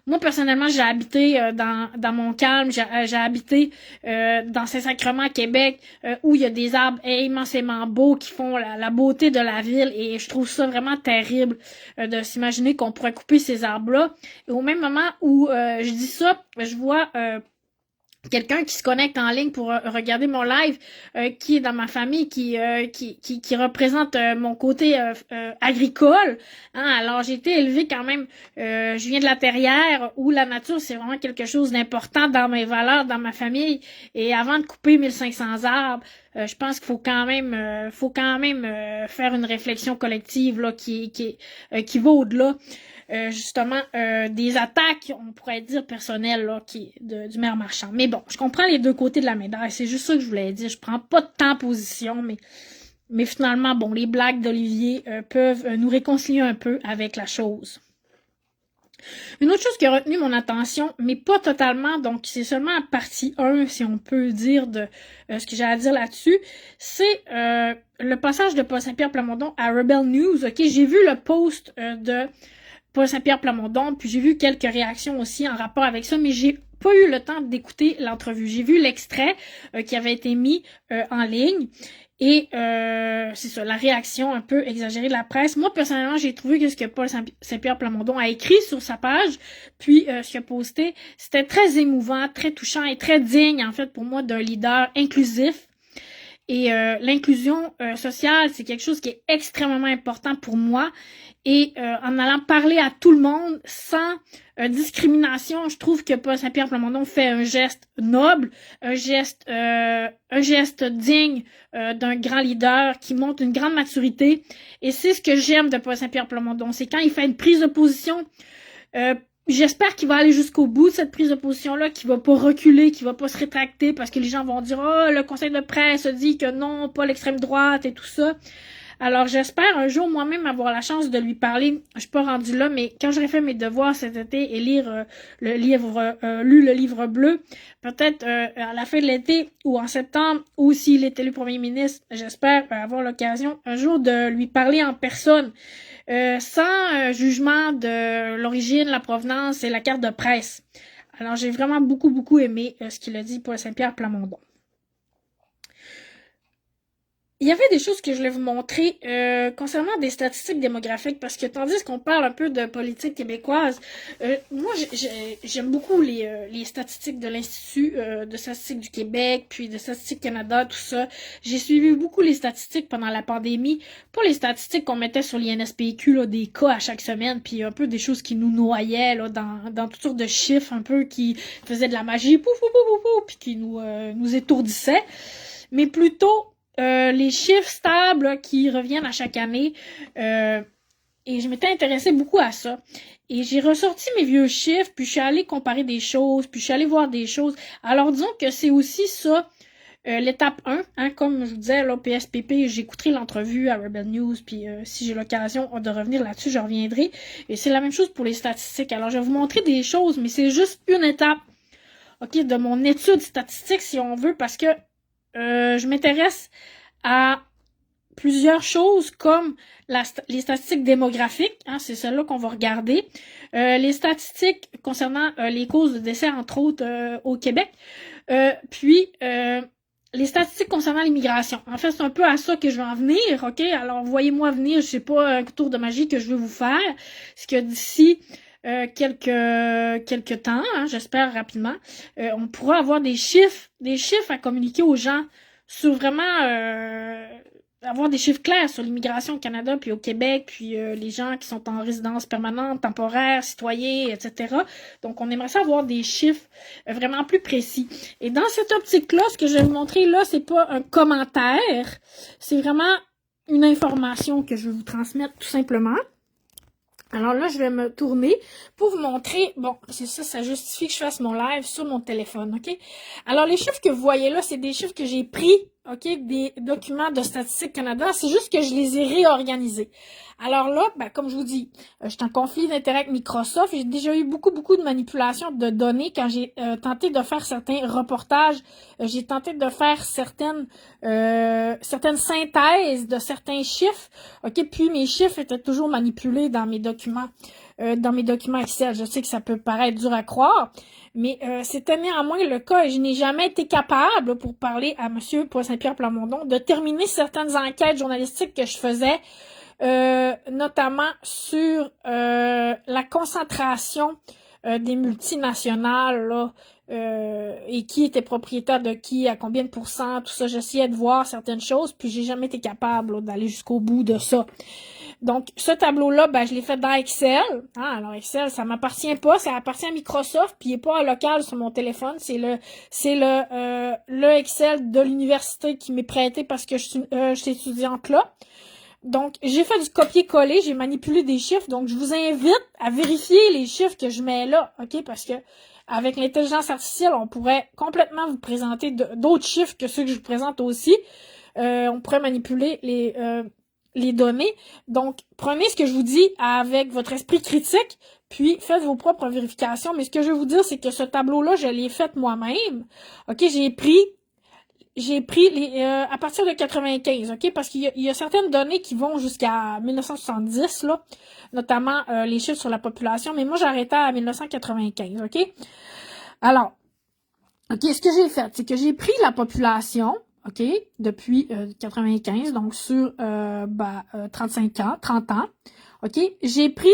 Moi, personnellement, j'ai habité dans Montcalm, j'ai habité dans Saint-Sacrement, à Québec, où il y a des arbres immensément beaux qui font la beauté de la ville, et je trouve ça vraiment terrible de s'imaginer qu'on pourrait couper ces arbres-là. Et au même moment où je dis ça, je vois quelqu'un qui se connecte en ligne pour regarder mon live, qui est dans ma famille, qui représente mon côté agricole. Hein? Alors j'ai été élevée quand même, je viens de la terrière où la nature c'est vraiment quelque chose d'important dans mes valeurs, dans ma famille. Et avant de couper 1500 arbres, je pense qu'il faut quand même faire une réflexion collective là qui va au-delà. Justement des attaques, on pourrait dire personnelles là, du maire Marchand. Mais bon, je comprends les deux côtés de la médaille. C'est juste ça que je voulais dire. Je prends pas de temps position, mais finalement, bon, les blagues d'Olivier peuvent nous réconcilier un peu avec la chose. Une autre chose qui a retenu mon attention, mais pas totalement, donc c'est seulement la partie 1, si on peut dire, de ce que j'ai à dire là-dessus, c'est le passage de Paul Saint-Pierre Plamondon à Rebel News. Ok, j'ai vu le post de Paul Saint-Pierre Plamondon, puis j'ai vu quelques réactions aussi en rapport avec ça, mais j'ai pas eu le temps d'écouter l'entrevue. J'ai vu l'extrait qui avait été mis en ligne, et c'est ça, la réaction un peu exagérée de la presse. Moi, personnellement, j'ai trouvé que ce que Paul Saint-Pierre Plamondon a écrit sur sa page, puis ce qu'il a posté, c'était très émouvant, très touchant et très digne, en fait, pour moi, d'un leader inclusif. Et l'inclusion sociale, c'est quelque chose qui est extrêmement important pour moi. Et en allant parler à tout le monde sans discrimination, je trouve que Paul Saint-Pierre Plamondon fait un geste noble, un geste digne d'un grand leader qui montre une grande maturité. Et c'est ce que j'aime de Paul Saint-Pierre Plamondon, c'est quand il fait une prise de position. J'espère qu'il va aller jusqu'au bout de cette prise de position-là, qu'il va pas reculer, qu'il va pas se rétracter parce que les gens vont dire « Oh, le conseil de presse dit que non, pas l'extrême droite et tout ça. » Alors, j'espère un jour moi-même avoir la chance de lui parler. Je suis pas rendue là, mais quand j'aurai fait mes devoirs cet été et lire lu le livre bleu, peut-être à la fin de l'été ou en septembre, ou s'il est élu premier ministre, j'espère avoir l'occasion un jour de lui parler en personne, sans jugement de l'origine, la provenance et la carte de presse. Alors, j'ai vraiment beaucoup aimé ce qu'il a dit Paul Saint-Pierre Plamondon. Il y avait des choses que je voulais vous montrer concernant des statistiques démographiques, parce que tandis qu'on parle un peu de politique québécoise, moi j'aime beaucoup les statistiques de l'Institut de statistique du Québec, puis de Statistique Canada, tout ça. J'ai suivi beaucoup les statistiques pendant la pandémie, pas les statistiques qu'on mettait sur l'INSPQ, là, des cas à chaque semaine, puis un peu des choses qui nous noyaient là, dans toutes sortes de chiffres, un peu qui faisaient de la magie, pouf, pouf, pouf, pouf, puis qui nous étourdissaient, mais plutôt les chiffres stables là, qui reviennent à chaque année. Et je m'étais intéressée beaucoup à ça. Et j'ai ressorti mes vieux chiffres, puis je suis allée comparer des choses, puis je suis allée voir des choses. Alors disons que c'est aussi ça, l'étape 1, hein, comme je vous disais, là, PSPP, j'écouterai l'entrevue à Rebel News, puis si j'ai l'occasion de revenir là-dessus, je reviendrai. Et c'est la même chose pour les statistiques. Alors je vais vous montrer des choses, mais c'est juste une étape, ok, de mon étude statistique, si on veut, parce que je m'intéresse à plusieurs choses comme les statistiques démographiques, hein, c'est celles-là qu'on va regarder, les statistiques concernant les causes de décès, entre autres, au Québec, puis les statistiques concernant l'immigration. En fait, c'est un peu à ça que je vais en venir, ok? Alors, voyez-moi venir, je sais pas un tour de magie que je vais vous faire, c'est que d'ici quelques temps, hein, j'espère rapidement, on pourra avoir des chiffres à communiquer aux gens sur vraiment avoir des chiffres clairs sur l'immigration au Canada puis au Québec, puis les gens qui sont en résidence permanente, temporaire, citoyens, etc. Donc, on aimerait ça avoir des chiffres vraiment plus précis. Et dans cette optique-là, ce que je vais vous montrer là, c'est pas un commentaire, c'est vraiment une information que je vais vous transmettre tout simplement. Alors là, je vais me tourner pour vous montrer, bon, c'est ça, ça justifie que je fasse mon live sur mon téléphone, ok? Alors, les chiffres que vous voyez là, c'est des chiffres que j'ai pris, ok, des documents de Statistique Canada, c'est juste que je les ai réorganisés. Alors là, ben, comme je vous dis, je suis en conflit d'intérêt avec Microsoft, j'ai déjà eu beaucoup de manipulation de données quand j'ai tenté de faire certains reportages, j'ai tenté de faire certaines synthèses de certains chiffres, ok, puis mes chiffres étaient toujours manipulés dans mes documents Excel. Je sais que ça peut paraître dur à croire, mais c'était néanmoins le cas et je n'ai jamais été capable, pour parler à monsieur Paul Saint-Pierre Plamondon, de terminer certaines enquêtes journalistiques que je faisais, notamment sur la concentration des multinationales là, et qui était propriétaire de qui, à combien de pourcents, tout ça. J'essayais de voir certaines choses, puis j'ai jamais été capable d'aller jusqu'au bout de ça. Donc, ce tableau-là, ben, je l'ai fait dans Excel. Ah, alors Excel, ça m'appartient pas, ça appartient à Microsoft, puis il est pas local sur mon téléphone. C'est le Excel de l'université qui m'est prêté parce que je suis étudiante là. Donc, j'ai fait du copier-coller, j'ai manipulé des chiffres. Donc, je vous invite à vérifier les chiffres que je mets là, ok? Parce que avec l'intelligence artificielle, on pourrait complètement vous présenter d'autres chiffres que ceux que je vous présente aussi. On pourrait manipuler les données. Donc, prenez ce que je vous dis avec votre esprit critique, puis faites vos propres vérifications. Mais ce que je vais vous dire, c'est que ce tableau-là, je l'ai fait moi-même. Ok, j'ai pris les à partir de 95, ok, parce qu'il y a certaines données qui vont jusqu'à 1970 là, notamment les chiffres sur la population, mais moi j'arrêtais à 1995, ok. Alors, ok, ce que j'ai fait, c'est que j'ai pris la population, ok, depuis 95, donc sur 35 ans, 30 ans, ok. J'ai pris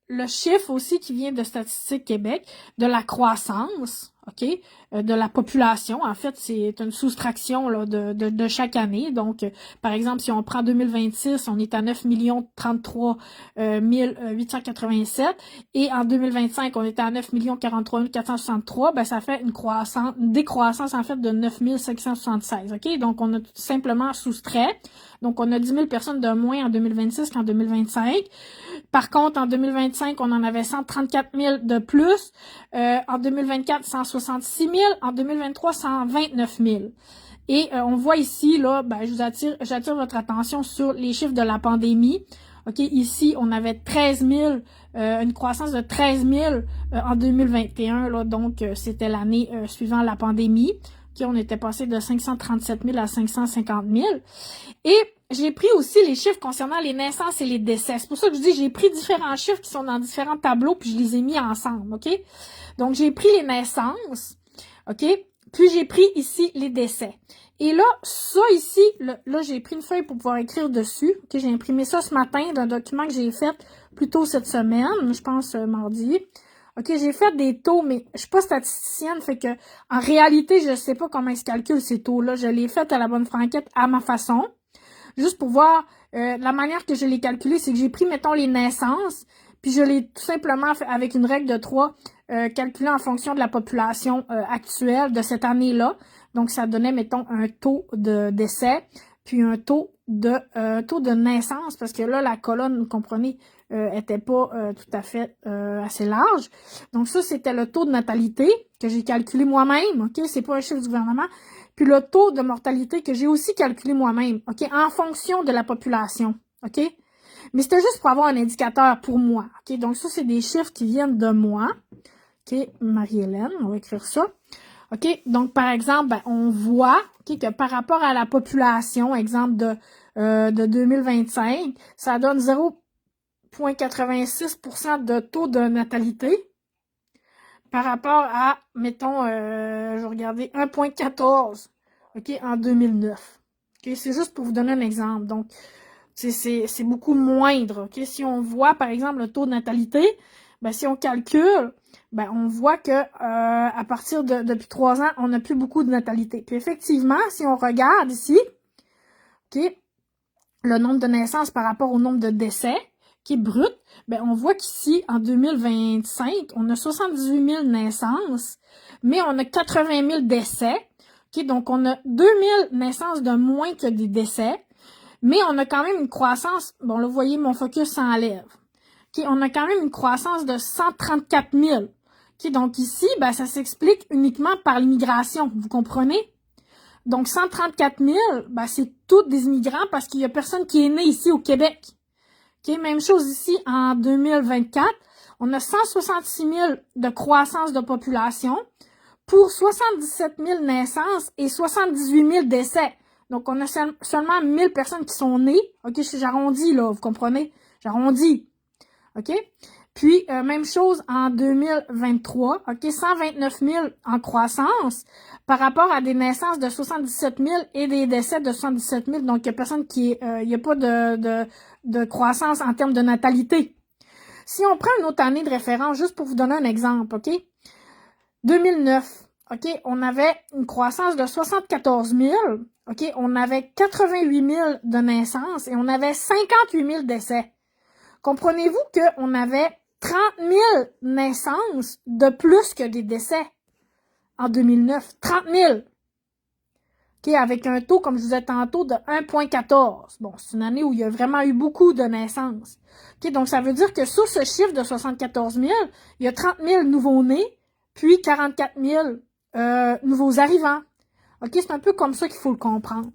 le chiffre aussi qui vient de Statistique Québec, de la croissance, OK, de la population. En fait, c'est une soustraction là, de chaque année. Donc, par exemple, si on prend 2026, on est à 9 033 887 et en 2025, on est à 9 43 463, ben ça fait une décroissance en fait de 9 576, OK? Donc, on a tout simplement soustrait. Donc, on a 10 000 personnes de moins en 2026 qu'en 2025. Par contre, en 2025, on en avait 134 000 de plus. En 2024, 166 000. En 2023, 129 000. Et on voit ici, là, ben, j'attire votre attention sur les chiffres de la pandémie. OK, ici, on avait 13 000, une croissance de 13 000 en 2021, là, donc c'était l'année suivant la pandémie. OK, on était passé de 537 000 à 550 000. Et j'ai pris aussi les chiffres concernant les naissances et les décès. C'est pour ça que je dis j'ai pris différents chiffres qui sont dans différents tableaux, puis je les ai mis ensemble, OK? Donc, j'ai pris les naissances, OK? Puis, j'ai pris ici les décès. Et là, ça ici, là, j'ai pris une feuille pour pouvoir écrire dessus. OK? J'ai imprimé ça ce matin d'un document que j'ai fait plus tôt cette semaine, je pense mardi. OK, j'ai fait des taux, mais je suis pas statisticienne, fait que en réalité, je sais pas comment ils se calculent ces taux-là. Je les ai fait à la bonne franquette à ma façon. Juste pour voir, la manière que je l'ai calculé, c'est que j'ai pris, mettons, les naissances, puis je l'ai tout simplement fait avec une règle de 3, calculé en fonction de la population actuelle de cette année-là. Donc, ça donnait, mettons, un taux de décès, puis un taux de naissance, parce que là, la colonne, vous comprenez, était pas tout à fait assez large. Donc, ça, c'était le taux de natalité que j'ai calculé moi-même, OK? C'est pas un chiffre du gouvernement. Puis le taux de mortalité que j'ai aussi calculé moi-même, OK, en fonction de la population, OK? Mais c'était juste pour avoir un indicateur pour moi, OK? Donc ça, c'est des chiffres qui viennent de moi, OK? Marie-Hélène, on va écrire ça, OK? Donc, par exemple, ben, on voit, OK, que par rapport à la population, exemple de 2025, ça donne 0,86% de taux de natalité. Par rapport à, mettons, je vais regarder, 1,14, OK, en 2009. OK, c'est juste pour vous donner un exemple. Donc, c'est beaucoup moindre. OK, si on voit, par exemple, le taux de natalité, ben, si on calcule, ben, on voit que à partir depuis 3 ans, on n'a plus beaucoup de natalité. Puis effectivement, si on regarde ici, OK, le nombre de naissances par rapport au nombre de décès, qui est brut, ben on voit qu'ici, en 2025, on a 78 000 naissances, mais on a 80 000 décès. Okay, donc, on a 2 000 naissances de moins que des décès, mais on a quand même une croissance, bon là, vous voyez, mon focus s'enlève. Okay, on a quand même une croissance de 134 000. Okay, donc ici, ben, ça s'explique uniquement par l'immigration, vous comprenez? Donc, 134 000, ben, c'est tous des immigrants parce qu'il y a personne qui est né ici au Québec. Okay, même chose ici en 2024. On a 166 000 de croissance de population pour 77 000 naissances et 78 000 décès. Donc, on a seulement 1000 personnes qui sont nées. OK, j'arrondis là, vous comprenez? J'arrondis. OK? Puis, même chose en 2023. OK, 129 000 en croissance par rapport à des naissances de 77 000 et des décès de 77 000. Donc, il n'y a personne qui il n'y a pas de croissance en termes de natalité. Si on prend une autre année de référence, juste pour vous donner un exemple, OK? 2009, OK? On avait une croissance de 74 000, OK? On avait 88 000 de naissances et on avait 58 000 décès. Comprenez-vous qu'on avait 30 000 naissances de plus que des décès en 2009? 30 000! Okay, avec un taux, comme je vous disais tantôt, de 1,14. Bon, c'est une année où il y a vraiment eu beaucoup de naissances. Okay, donc, ça veut dire que sur ce chiffre de 74 000, il y a 30 000 nouveaux-nés, puis 44 000 nouveaux arrivants. OK, c'est un peu comme ça qu'il faut le comprendre.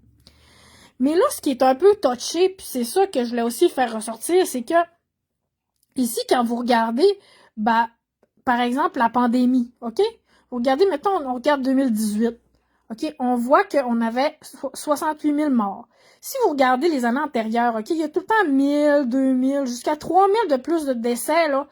Mais là, ce qui est un peu touché, puis c'est ça que je voulais aussi faire ressortir, c'est que ici, quand vous regardez, ben, par exemple, la pandémie, OK? Vous regardez, mettons, on regarde 2018. OK, on voit qu'on avait 68 000 morts. Si vous regardez les années antérieures, OK, il y a tout le temps 1000, 2000, jusqu'à 3000 de plus de décès là,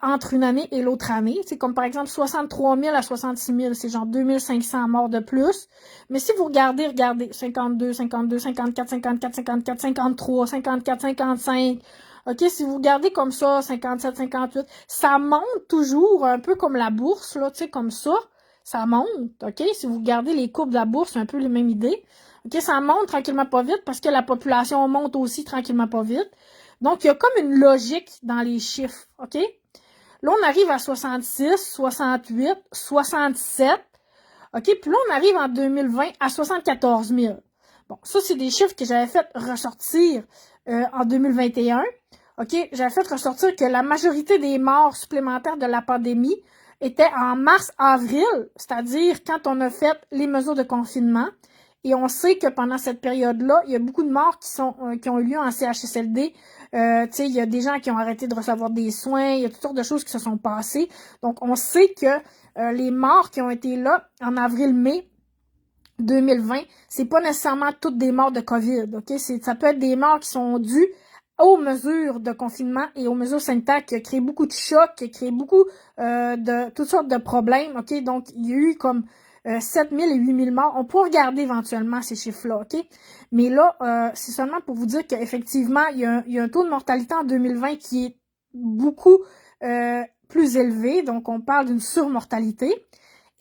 entre une année et l'autre année. C'est comme par exemple 63 000 à 66 000, c'est genre 2500 morts de plus. Mais si vous regardez 52, 52, 54, 54, 54, 53, 54, 55, OK, si vous regardez comme ça, 57, 58, ça monte toujours un peu comme la bourse, là, tu sais, comme ça monte, OK? Si vous regardez les courbes de la bourse, c'est un peu les mêmes idées. OK, ça monte tranquillement pas vite parce que la population monte aussi tranquillement pas vite. Donc, il y a comme une logique dans les chiffres, OK? Là, on arrive à 66, 68, 67, OK? Puis là, on arrive en 2020 à 74 000. Bon, ça, c'est des chiffres que j'avais fait ressortir en 2021. OK? J'avais fait ressortir que la majorité des morts supplémentaires de la pandémie étaient en mars-avril, c'est-à-dire quand on a fait les mesures de confinement. Et on sait que pendant cette période-là, il y a beaucoup de morts qui ont eu lieu en CHSLD. Tu sais, il y a des gens qui ont arrêté de recevoir des soins, il y a toutes sortes de choses qui se sont passées. Donc, on sait que les morts qui ont été là en avril-mai 2020, c'est pas nécessairement toutes des morts de COVID, OK? Ça peut être des morts qui sont dues aux mesures de confinement et aux mesures sanitaires qui ont créé beaucoup de chocs, qui ont créé beaucoup de toutes sortes de problèmes, OK? Donc, il y a eu comme 7 000 et 8 000 morts. On peut regarder éventuellement ces chiffres-là, OK? Mais là, c'est seulement pour vous dire qu'effectivement, il y a un taux de mortalité en 2020 qui est beaucoup plus élevé. Donc, on parle d'une surmortalité.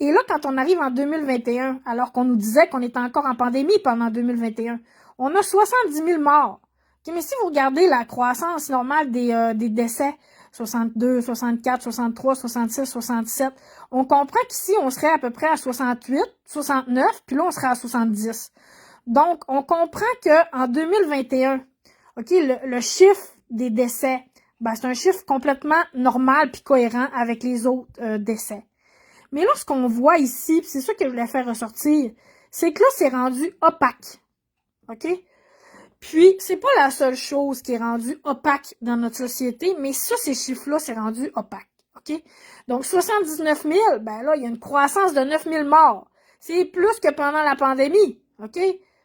Et là, quand on arrive en 2021, alors qu'on nous disait qu'on était encore en pandémie pendant 2021, on a 70 000 morts. Okay, mais si vous regardez la croissance normale des décès, 62, 64, 63, 66, 67, on comprend qu'ici, on serait à peu près à 68, 69, puis là, on serait à 70. Donc, on comprend qu'en 2021, OK, le chiffre des décès, ben, c'est un chiffre complètement normal puis cohérent avec les autres décès. Mais là, ce qu'on voit ici, c'est ça que je voulais faire ressortir, c'est que là, c'est rendu opaque. OK? Puis, c'est pas la seule chose qui est rendue opaque dans notre société, mais ça, ces chiffres-là, c'est rendu opaque. OK? Donc, 79 000, ben là, il y a une croissance de 9 000 morts. C'est plus que pendant la pandémie. OK?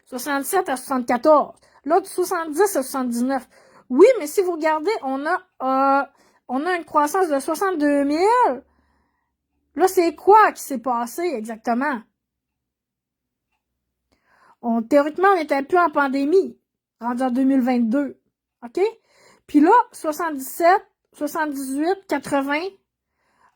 67 à 74. Là, de 70 à 79. Oui, mais si vous regardez, on a une croissance de 62 000. Là, c'est quoi qui s'est passé exactement? Théoriquement, on n'était plus en pandémie, rendu en 2022. OK? Puis là, 77, 78, 80.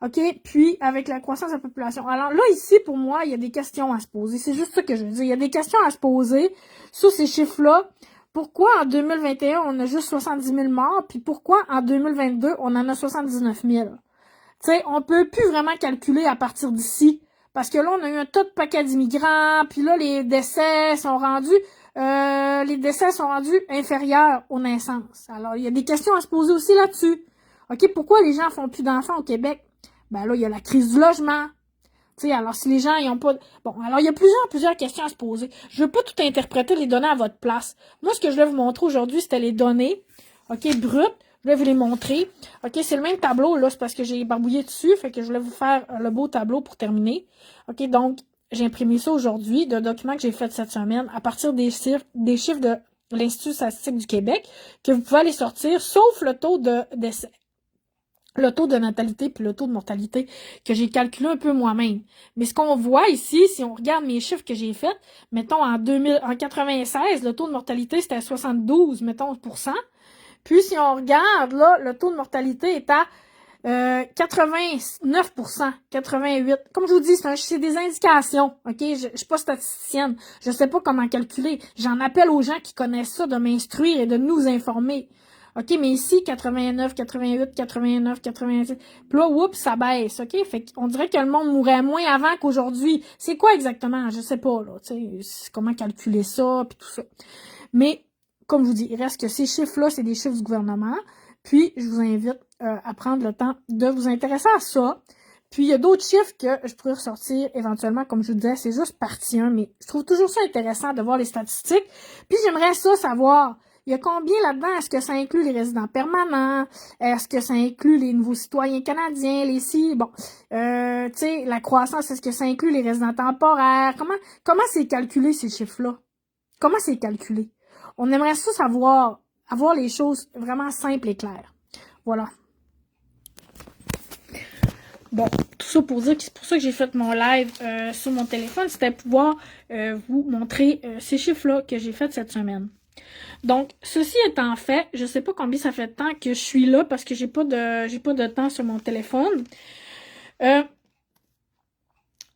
OK? Puis, avec la croissance de la population. Alors là, ici, pour moi, il y a des questions à se poser. C'est juste ça que je veux dire. Il y a des questions à se poser sur ces chiffres-là. Pourquoi en 2021, on a juste 70 000 morts? Puis pourquoi en 2022, on en a 79 000? Tu sais, on peut plus vraiment calculer à partir d'ici. Parce que là, on a eu un tas de paquets d'immigrants, puis là, les décès sont rendus inférieurs aux naissances. Alors, il y a des questions à se poser aussi là-dessus. OK, pourquoi les gens font plus d'enfants au Québec? Ben là, il y a la crise du logement. Tu sais, alors si les gens ils ont pas... Bon, alors il y a plusieurs questions à se poser. Je veux pas tout interpréter les données à votre place. Moi, ce que je vais vous montrer aujourd'hui, c'était les données, OK, brutes. Je vais vous les montrer. OK, c'est le même tableau, là, c'est parce que j'ai barbouillé dessus, fait que je voulais vous faire le beau tableau pour terminer. OK, donc, j'ai imprimé ça aujourd'hui, d'un document que j'ai fait cette semaine, à partir des chiffres de l'Institut statistique du Québec, que vous pouvez aller sortir, sauf le taux de décès. Le taux de natalité puis le taux de mortalité que j'ai calculé un peu moi-même. Mais ce qu'on voit ici, si on regarde mes chiffres que j'ai faits, mettons en 96, le taux de mortalité c'était 72, mettons, %. Puis si on regarde, là, le taux de mortalité est à 89%, 88%. Comme je vous dis, c'est des indications, OK? Je suis pas statisticienne. Je sais pas comment calculer. J'en appelle aux gens qui connaissent ça de m'instruire et de nous informer. OK, mais ici, 89, 88, 89, 86. Puis là, oups, ça baisse, OK? Fait qu'on dirait que le monde mourrait moins avant qu'aujourd'hui. C'est quoi exactement? Je sais pas, là, tu sais, comment calculer ça, puis tout ça. Mais, comme je vous dis, il reste que ces chiffres-là, c'est des chiffres du gouvernement. Puis, je vous invite à prendre le temps de vous intéresser à ça. Puis, il y a d'autres chiffres que je pourrais ressortir éventuellement, comme je vous disais, c'est juste partie 1, mais je trouve toujours ça intéressant de voir les statistiques. Puis, j'aimerais ça savoir, il y a combien là-dedans? Est-ce que ça inclut les résidents permanents? Est-ce que ça inclut les nouveaux citoyens canadiens? Les si, bon, tu sais, la croissance, est-ce que ça inclut les résidents temporaires? Comment c'est calculé, ces chiffres-là? Comment c'est calculé? On aimerait ça savoir, avoir les choses vraiment simples et claires. Voilà. Bon, tout ça pour dire que c'est pour ça que j'ai fait mon live sur mon téléphone, c'était pouvoir vous montrer ces chiffres-là que j'ai fait cette semaine. Donc, ceci étant fait, je sais pas combien ça fait de temps que je suis là parce que j'ai pas de temps sur mon téléphone.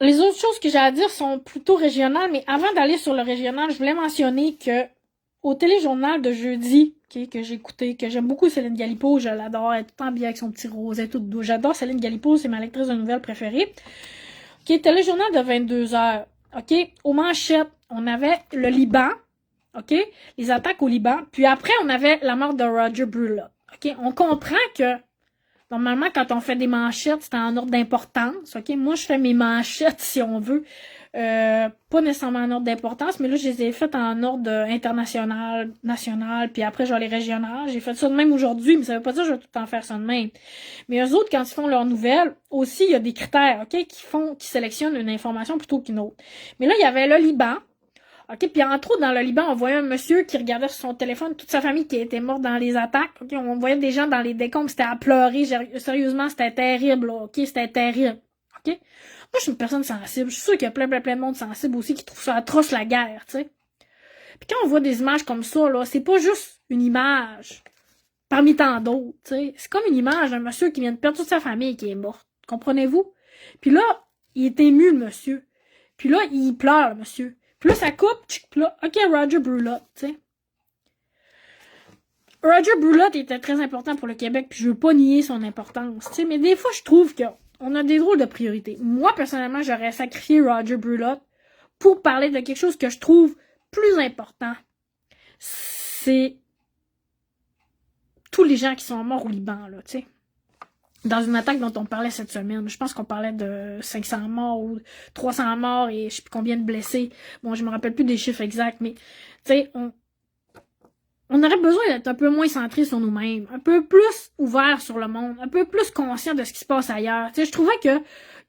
Les autres choses que j'ai à dire sont plutôt régionales, mais avant d'aller sur le régional, je voulais mentionner que au téléjournal de jeudi, que j'écoutais, que j'aime beaucoup Céline Galipo, je l'adore, elle est tout le temps bien avec son petit rosé tout doux. J'adore Céline Galipo, c'est ma lectrice de nouvelles préférée. Téléjournal de 22h. Aux manchettes, on avait le Liban, les attaques au Liban, puis après, on avait la mort de Roger Brulotte. On comprend que normalement, quand on fait des manchettes, c'est en ordre d'importance. Moi, je fais mes manchettes, si on veut, pas nécessairement en ordre d'importance, mais là, je les ai faites en ordre international, national, puis après, genre les régionales. J'ai fait ça de même aujourd'hui, mais ça veut pas dire que je vais tout le temps faire ça de même. Mais eux autres, quand ils font leurs nouvelles, aussi, il y a des critères, qui sélectionnent une information plutôt qu'une autre. Mais là, il y avait le Liban. Puis entre autres, dans le Liban, on voyait un monsieur qui regardait sur son téléphone toute sa famille qui était morte dans les attaques. On voyait des gens dans les décombres, c'était à pleurer. Sérieusement, c'était terrible, là. C'était terrible. Moi, je suis une personne sensible. Je suis sûre qu'il y a plein de monde sensible aussi qui trouve ça atroce, la guerre, tu sais. Puis quand on voit des images comme ça, là, c'est pas juste une image parmi tant d'autres, tu sais. C'est comme une image d'un monsieur qui vient de perdre toute sa famille et qui est morte. Comprenez-vous? Puis là, il est ému, le monsieur. Puis là, il pleure, le monsieur. Puis là, ça coupe, puis là, Roger Brulotte, tu sais. Roger Brulotte était très important pour le Québec, puis je veux pas nier son importance, tu sais, mais des fois, je trouve qu'on a des drôles de priorités. Moi, personnellement, j'aurais sacrifié Roger Brulotte pour parler de quelque chose que je trouve plus important. C'est tous les gens qui sont morts au Liban, là, tu sais. Dans une attaque dont on parlait cette semaine. Je pense qu'on parlait de 500 morts ou 300 morts et je sais plus combien de blessés. Bon, je me rappelle plus des chiffres exacts, mais, tu sais, on aurait besoin d'être un peu moins centré sur nous-mêmes, un peu plus ouvert sur le monde, un peu plus conscient de ce qui se passe ailleurs. Tu sais, je trouvais que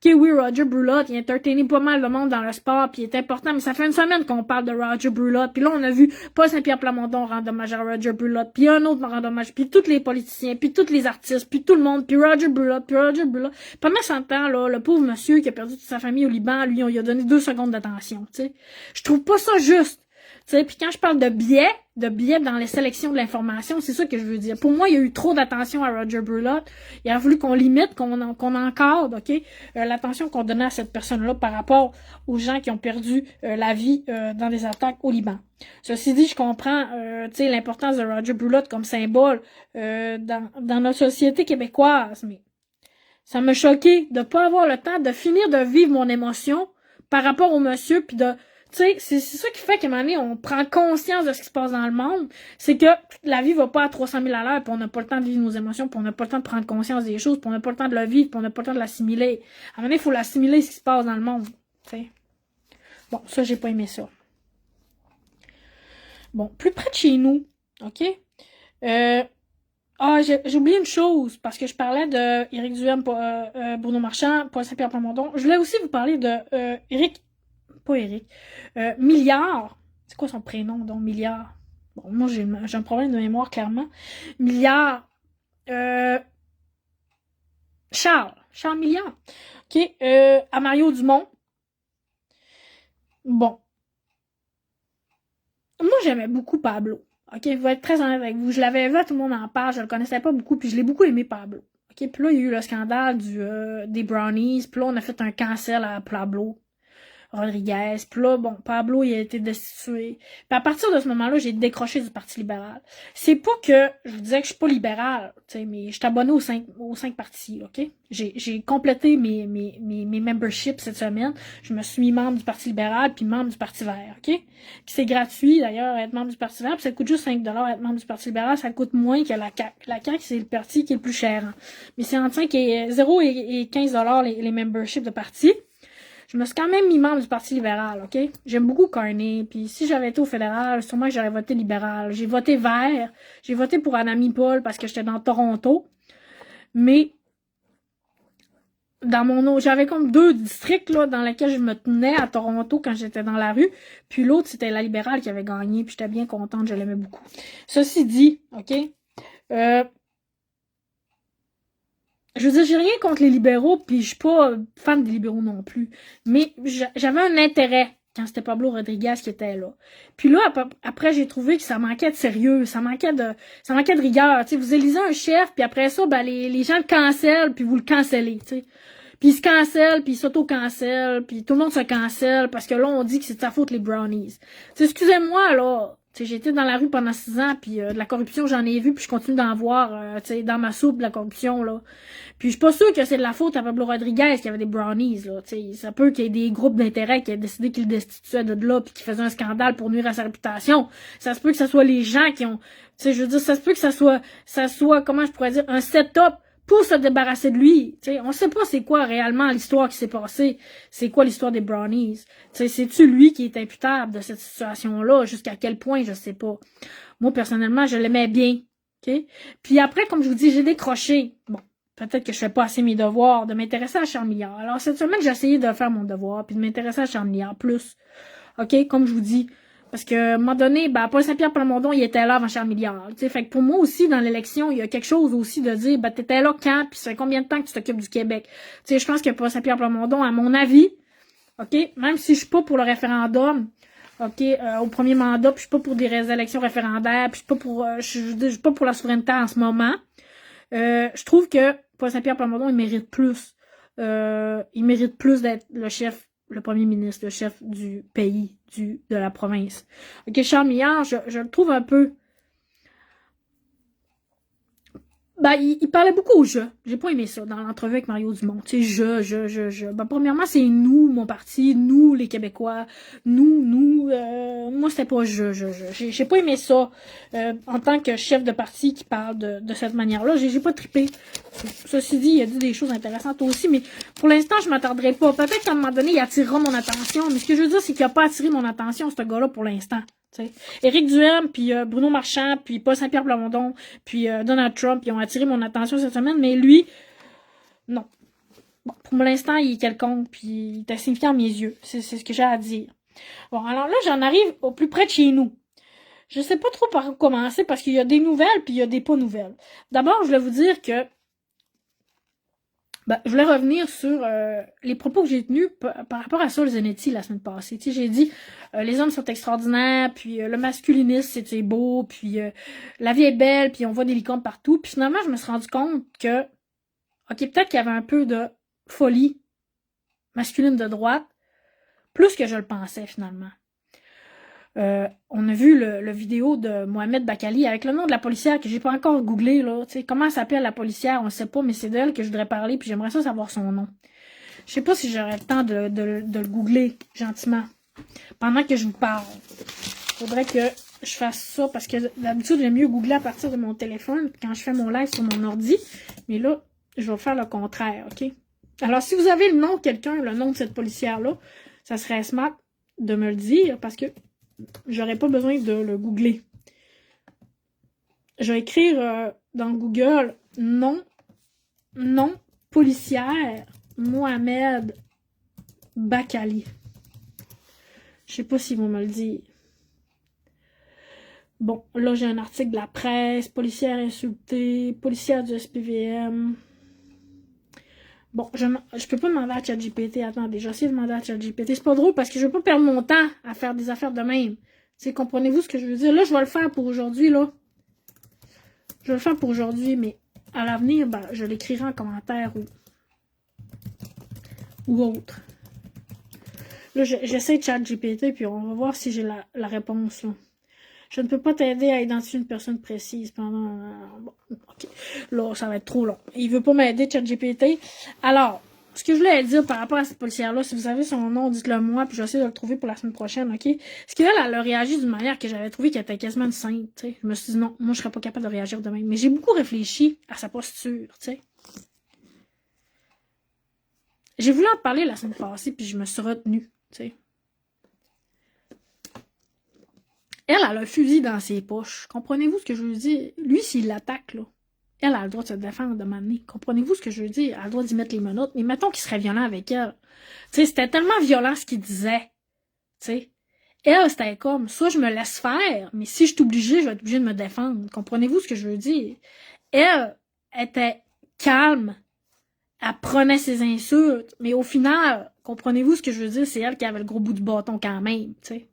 oui, Roger Brulotte, il entertainait pas mal le monde dans le sport, puis il est important, mais ça fait une semaine qu'on parle de Roger Brulotte, puis là, on a vu Paul Saint-Pierre Plamondon rendre hommage à Roger Brulotte, puis un autre rendre hommage, puis tous les politiciens, puis tous les artistes, puis tout le monde, puis Roger Brulotte. Pendant 100 ans, là, le pauvre monsieur qui a perdu toute sa famille au Liban, lui, on lui a donné 2 secondes d'attention, tu sais. Je trouve pas ça juste. Tu sais, puis quand je parle de biais dans les sélections de l'information, c'est ça que je veux dire. Pour moi, il y a eu trop d'attention à Roger Brulotte. Il a voulu qu'on limite, qu'on encadre, l'attention qu'on donnait à cette personne-là par rapport aux gens qui ont perdu la vie dans des attaques au Liban. Ceci dit, je comprends, tu sais, l'importance de Roger Brulotte comme symbole dans notre société québécoise, mais ça m'a choqué de pas avoir le temps de finir de vivre mon émotion par rapport au monsieur, puis de tu sais, c'est ça qui fait qu'à un moment donné, on prend conscience de ce qui se passe dans le monde. C'est que la vie va pas à 300 000 à l'heure, puis on n'a pas le temps de vivre nos émotions, puis on n'a pas le temps de prendre conscience des choses, puis on n'a pas le temps de le vivre, puis on n'a pas le temps de l'assimiler. À un moment donné, il faut l'assimiler ce qui se passe dans le monde. T'sais. Bon, ça, j'ai pas aimé ça. Bon, plus près de chez nous, OK? J'ai oublié une chose, parce que je parlais de Éric Duhem, Bruno Marchand, Paul Saint-Pierre Plamondon. Je voulais aussi vous parler de Milliard. C'est quoi son prénom, donc, Milliard? Bon, moi, j'ai un problème de mémoire, clairement. Milliard. Charles Milliard. OK. À Mario Dumont. Bon. Moi, j'aimais beaucoup Pablo. OK, je vais être très honnête avec vous. Je l'avais vu, tout le monde en parle, je le connaissais pas beaucoup, puis je l'ai beaucoup aimé Pablo. OK, puis là, il y a eu le scandale des Brownies, puis là, on a fait un cancel à Pablo Rodriguez. Puis là, bon, Pablo, il a été destitué. Puis à partir de ce moment-là, j'ai décroché du Parti libéral. C'est pas que je vous disais que je suis pas libéral, tu sais, mais je suis abonné aux cinq partis, OK? J'ai complété mes memberships cette semaine. Je me suis mis membre du Parti libéral puis membre du Parti vert, OK? Puis c'est gratuit, d'ailleurs, être membre du Parti vert. Puis ça coûte juste 5 $ être membre du Parti libéral. Ça coûte moins que la CAQ. La CAQ, c'est le parti qui est le plus cher. Hein. Mais c'est entre 0 et 15 $ les memberships de parti. Je me suis quand même mis membre du Parti libéral, OK? J'aime beaucoup Carney, puis si j'avais été au fédéral, sûrement que j'aurais voté libéral. J'ai voté vert, j'ai voté pour Anami Paul parce que j'étais dans Toronto, mais dans mon j'avais comme 2 districts là dans lesquels je me tenais à Toronto quand j'étais dans la rue, puis l'autre c'était la libérale qui avait gagné, puis j'étais bien contente, je l'aimais beaucoup. Ceci dit, OK? Je veux dire, j'ai rien contre les libéraux, puis je suis pas fan des libéraux non plus. Mais j'avais un intérêt quand c'était Pablo Rodriguez qui était là. Puis là, après, j'ai trouvé que ça manquait de sérieux, ça manquait de rigueur. Tu sais, vous élisez un chef, puis après ça, ben les gens le cancellent, puis vous le cancellez, tu sais. Puis il se cancelle, puis il s'auto-cancelle, puis tout le monde se cancelle, parce que là, on dit que c'est de sa faute les brownies. T'sais, excusez-moi, là, j'ai été dans la rue pendant 6 ans, puis de la corruption, j'en ai vu, puis je continue d'en voir, dans ma soupe, de la corruption, là. Puis je suis pas sûre que c'est de la faute à Pablo Rodriguez qu'il y avait des brownies, là. T'sais, ça peut qu'il y ait des groupes d'intérêt qui aient décidé qu'il le destituait de là, puis qu'il faisait un scandale pour nuire à sa réputation. Ça se peut que ça soit les gens qui ont... je veux dire, ça se peut que ça soit, comment je pourrais dire, un setup pour se débarrasser de lui. T'sais, on sait pas c'est quoi réellement l'histoire qui s'est passée. C'est quoi l'histoire des brownies. C'est-tu lui qui est imputable de cette situation-là? Jusqu'à quel point, je sais pas. Moi, personnellement, je l'aimais bien. Okay? Puis après, comme je vous dis, j'ai décroché. Bon, peut-être que je fais pas assez mes devoirs de m'intéresser à Charles Milliard. Alors, cette semaine, j'ai essayé de faire mon devoir puis de m'intéresser à Charles Milliard plus. OK? Comme je vous dis. Parce que, à un moment donné, ben, Paul Saint-Pierre Plamondon, il était là avant Charles Milliard. T'sais, fait que pour moi aussi, dans l'élection, il y a quelque chose aussi de dire, ben, t'étais là quand, puis ça fait combien de temps que tu t'occupes du Québec? T'sais, je pense que Paul Saint-Pierre Plamondon, à mon avis, OK, même si je suis pas pour le référendum, OK, au premier mandat, puis je suis pas pour des élections référendaires, puis je suis pas pour la souveraineté en ce moment, je trouve que Paul Saint-Pierre Plamondon, il mérite plus. Il mérite plus d'être le chef, le premier ministre, le chef du pays, de la province. OK, Charles Milliard, je le trouve un peu... Ben, il parlait beaucoup au « je ». J'ai pas aimé ça dans l'entrevue avec Mario Dumont. Tu sais, je. Ben, premièrement, c'est nous, mon parti, nous, les Québécois, nous. Moi, c'était pas « je ». J'ai pas aimé ça en tant que chef de parti qui parle de cette manière-là. J'ai pas trippé. Ceci dit, il a dit des choses intéressantes aussi, mais pour l'instant, je m'attarderai pas. Peut-être qu'à un moment donné, il attirera mon attention, mais ce que je veux dire, c'est qu'il a pas attiré mon attention, ce gars-là, pour l'instant. T'sais. Éric Duhem, puis Bruno Marchand, puis Paul Saint-Pierre Plamondon, puis Donald Trump, ils ont attiré mon attention cette semaine, mais lui, non. Bon, pour l'instant, il est quelconque, puis il est insignifiant à mes yeux. C'est ce que j'ai à dire. Bon, alors là, j'en arrive au plus près de chez nous. Je sais pas trop par où commencer, parce qu'il y a des nouvelles, puis il y a des pas nouvelles. D'abord, je voulais vous dire que je voulais revenir sur les propos que j'ai tenus par rapport à Saul Zanetti la semaine passée. Tu sais, j'ai dit les hommes sont extraordinaires, puis le masculinisme c'est beau, puis la vie est belle, puis on voit des licornes partout. Puis finalement, je me suis rendu compte que OK, peut-être qu'il y avait un peu de folie masculine de droite, plus que je le pensais finalement. On a vu le vidéo de Mohamed Bakali avec le nom de la policière que j'ai pas encore googlé, là. T'sais, comment s'appelle la policière, on sait pas, mais c'est d'elle que je voudrais parler, puis j'aimerais ça savoir son nom. Je sais pas si j'aurais le temps de le googler gentiment pendant que je vous parle. Faudrait que je fasse ça, parce que d'habitude, j'aime mieux googler à partir de mon téléphone quand je fais mon live sur mon ordi. Mais là, je vais faire le contraire, OK? Alors, si vous avez le nom de quelqu'un, le nom de cette policière-là, ça serait smart de me le dire, parce que j'aurais pas besoin de le googler. Je vais écrire dans Google nom policière Mohamed Bakali. Je sais pas s'ils vont me le dire. Bon, là j'ai un article de la presse, policière insultée, policière du SPVM. Bon, je peux pas demander à ChatGPT. Attendez, j'ai essayé de demander à ChatGPT. C'est pas drôle parce que je veux pas perdre mon temps à faire des affaires de même. Tu comprenez-vous ce que je veux dire? Là, je vais le faire pour aujourd'hui, là. Je vais le faire pour aujourd'hui, mais à l'avenir, je l'écrirai en commentaire ou autre. Là, j'essaie de ChatGPT, puis on va voir si j'ai la réponse, là. Je ne peux pas t'aider à identifier une personne précise pendant... Bon, ok. Là, ça va être trop long. Il veut pas m'aider, ChatGPT. Alors, ce que je voulais dire par rapport à cette policière-là, si vous avez son nom, dites-le moi, puis j'essaie de le trouver pour la semaine prochaine, ok? Parce qu'elle, elle a réagi d'une manière que j'avais trouvé qu'elle était quasiment une sainte, tu sais. Je me suis dit, non, moi, je serais pas capable de réagir de même. Mais j'ai beaucoup réfléchi à sa posture, tu sais. J'ai voulu en parler la semaine passée, puis je me suis retenue, tu sais. Elle a un fusil dans ses poches. Comprenez-vous ce que je veux dire? Lui, s'il l'attaque, là, elle a le droit de se défendre de m'amener. Comprenez-vous ce que je veux dire? Elle a le droit d'y mettre les menottes. Mais mettons qu'il serait violent avec elle. Tu sais, c'était tellement violent ce qu'il disait. Tu sais. Elle, c'était comme, soit je me laisse faire, mais si je suis obligée, je vais être obligée de me défendre. Comprenez-vous ce que je veux dire? Elle était calme. Elle prenait ses insultes. Mais au final, Comprenez-vous ce que je veux dire? C'est elle qui avait le gros bout du bâton quand même, tu sais.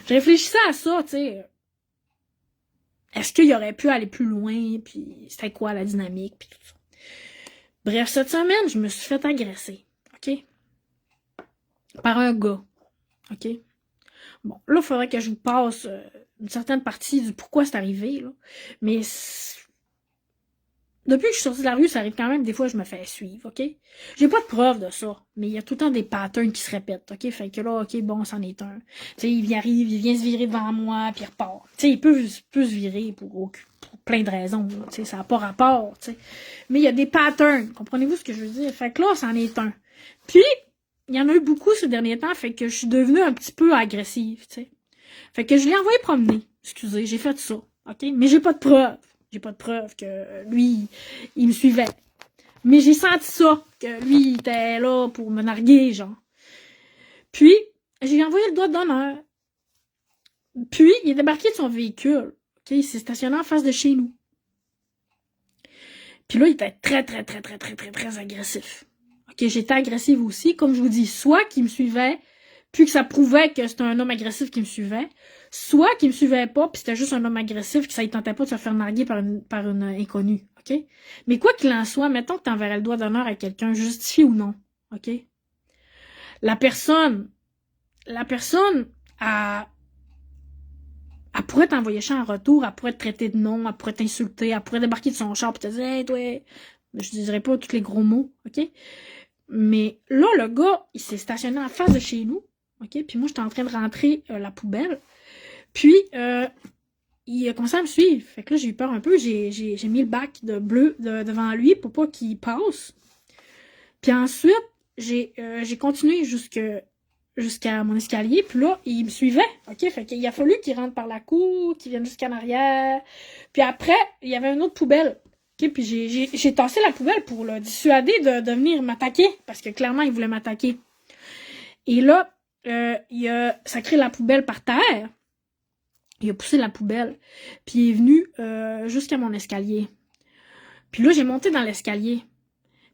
Je réfléchissais à ça, tu sais. Est-ce qu'il aurait pu aller plus loin, puis c'était quoi la dynamique, puis tout ça. Bref, cette semaine, je me suis fait agresser, OK? Par un gars, OK? Bon, là, il faudrait que je vous passe une certaine partie du pourquoi c'est arrivé, là. Mais depuis que je suis sortie de la rue, ça arrive quand même, des fois, je me fais suivre, OK? J'ai pas de preuve de ça, mais il y a tout le temps des patterns qui se répètent, OK? Fait que là, OK, bon, c'en est un. Tu sais, il arrive, il vient se virer devant moi, puis il repart. Tu sais, il peut se virer pour plein de raisons, tu sais, ça n'a pas rapport, tu sais. Mais il y a des patterns, comprenez-vous ce que je veux dire? Fait que là, c'en est un. Puis, il y en a eu beaucoup ces derniers temps, fait que je suis devenue un petit peu agressive, tu sais. Fait que je l'ai envoyé promener. Excusez, j'ai fait ça, OK? Mais j'ai pas de preuve. J'ai pas de preuve que lui, il me suivait. Mais j'ai senti ça, que lui, il était là pour me narguer, genre. Puis, j'ai envoyé le doigt d'honneur. Puis, il est débarqué de son véhicule. OK? Il s'est stationné en face de chez nous. Puis là, il était très agressif. OK? J'étais agressive aussi. Comme je vous dis, soit qu'il me suivait, puis que ça prouvait que c'était un homme agressif qui me suivait, soit qu'il me suivait pas, puis c'était juste un homme agressif, que ça ne tentait pas de se faire narguer par une inconnue, OK? Mais quoi qu'il en soit, mettons que tu enverrais le doigt d'honneur à quelqu'un, justifié ou non, OK? La personne, elle pourrait t'envoyer ça en retour, elle pourrait te traiter de nom, elle pourrait t'insulter, elle pourrait débarquer de son char et te dire « Hey, toi! » Je dirais pas tous les gros mots, OK? Mais là, le gars, il s'est stationné en face de chez nous, OK? Puis moi, j'étais en train de rentrer la poubelle. Puis, il a commencé à me suivre. Fait que là, j'ai eu peur un peu. J'ai mis le bac de bleu devant lui pour pas qu'il passe. Puis ensuite, j'ai continué jusqu'à mon escalier. Puis là, il me suivait. OK? Fait qu'il a fallu qu'il rentre par la cour, qu'il vienne jusqu'en arrière. Puis après, il y avait une autre poubelle. OK? Puis j'ai tassé la poubelle pour le dissuader de venir m'attaquer. Parce que clairement, il voulait m'attaquer. Et là, il a sacré la poubelle par terre. Il a poussé la poubelle. Puis il est venu jusqu'à mon escalier. Puis là, j'ai monté dans l'escalier.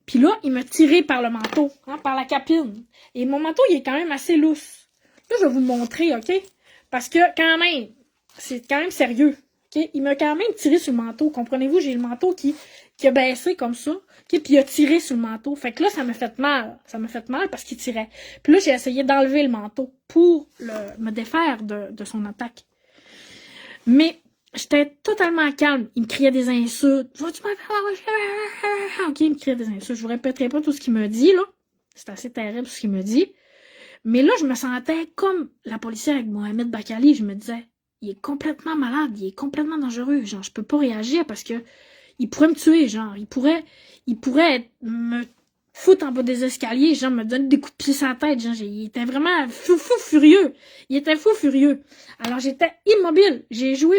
Puis là, il m'a tiré par le manteau, hein, par la capine. Et mon manteau, il est quand même assez lousse. Là, je vais vous le montrer, OK? Parce que quand même, c'est quand même sérieux. OK? Il m'a quand même tiré sur le manteau. Comprenez-vous, j'ai le manteau qui a baissé comme ça. OK? Puis il a tiré sur le manteau. Fait que là, ça m'a fait mal. Ça m'a fait mal parce qu'il tirait. Puis là, j'ai essayé d'enlever le manteau pour me défaire de son attaque. Mais j'étais totalement calme. Il me criait des insultes. OK, il me criait des insultes. Je vous répéterai pas tout ce qu'il me dit, là. C'est assez terrible ce qu'il me dit. Mais là, je me sentais comme la policière avec Mohamed Bakali. Je me disais, il est complètement malade, il est complètement dangereux. Genre, je peux pas réagir parce que il pourrait me tuer, genre. Il pourrait me foutre en bas des escaliers, genre, me donner des coups de pied sur la tête, genre. Il était vraiment fou furieux. Il était fou furieux. Alors, j'étais immobile. J'ai joué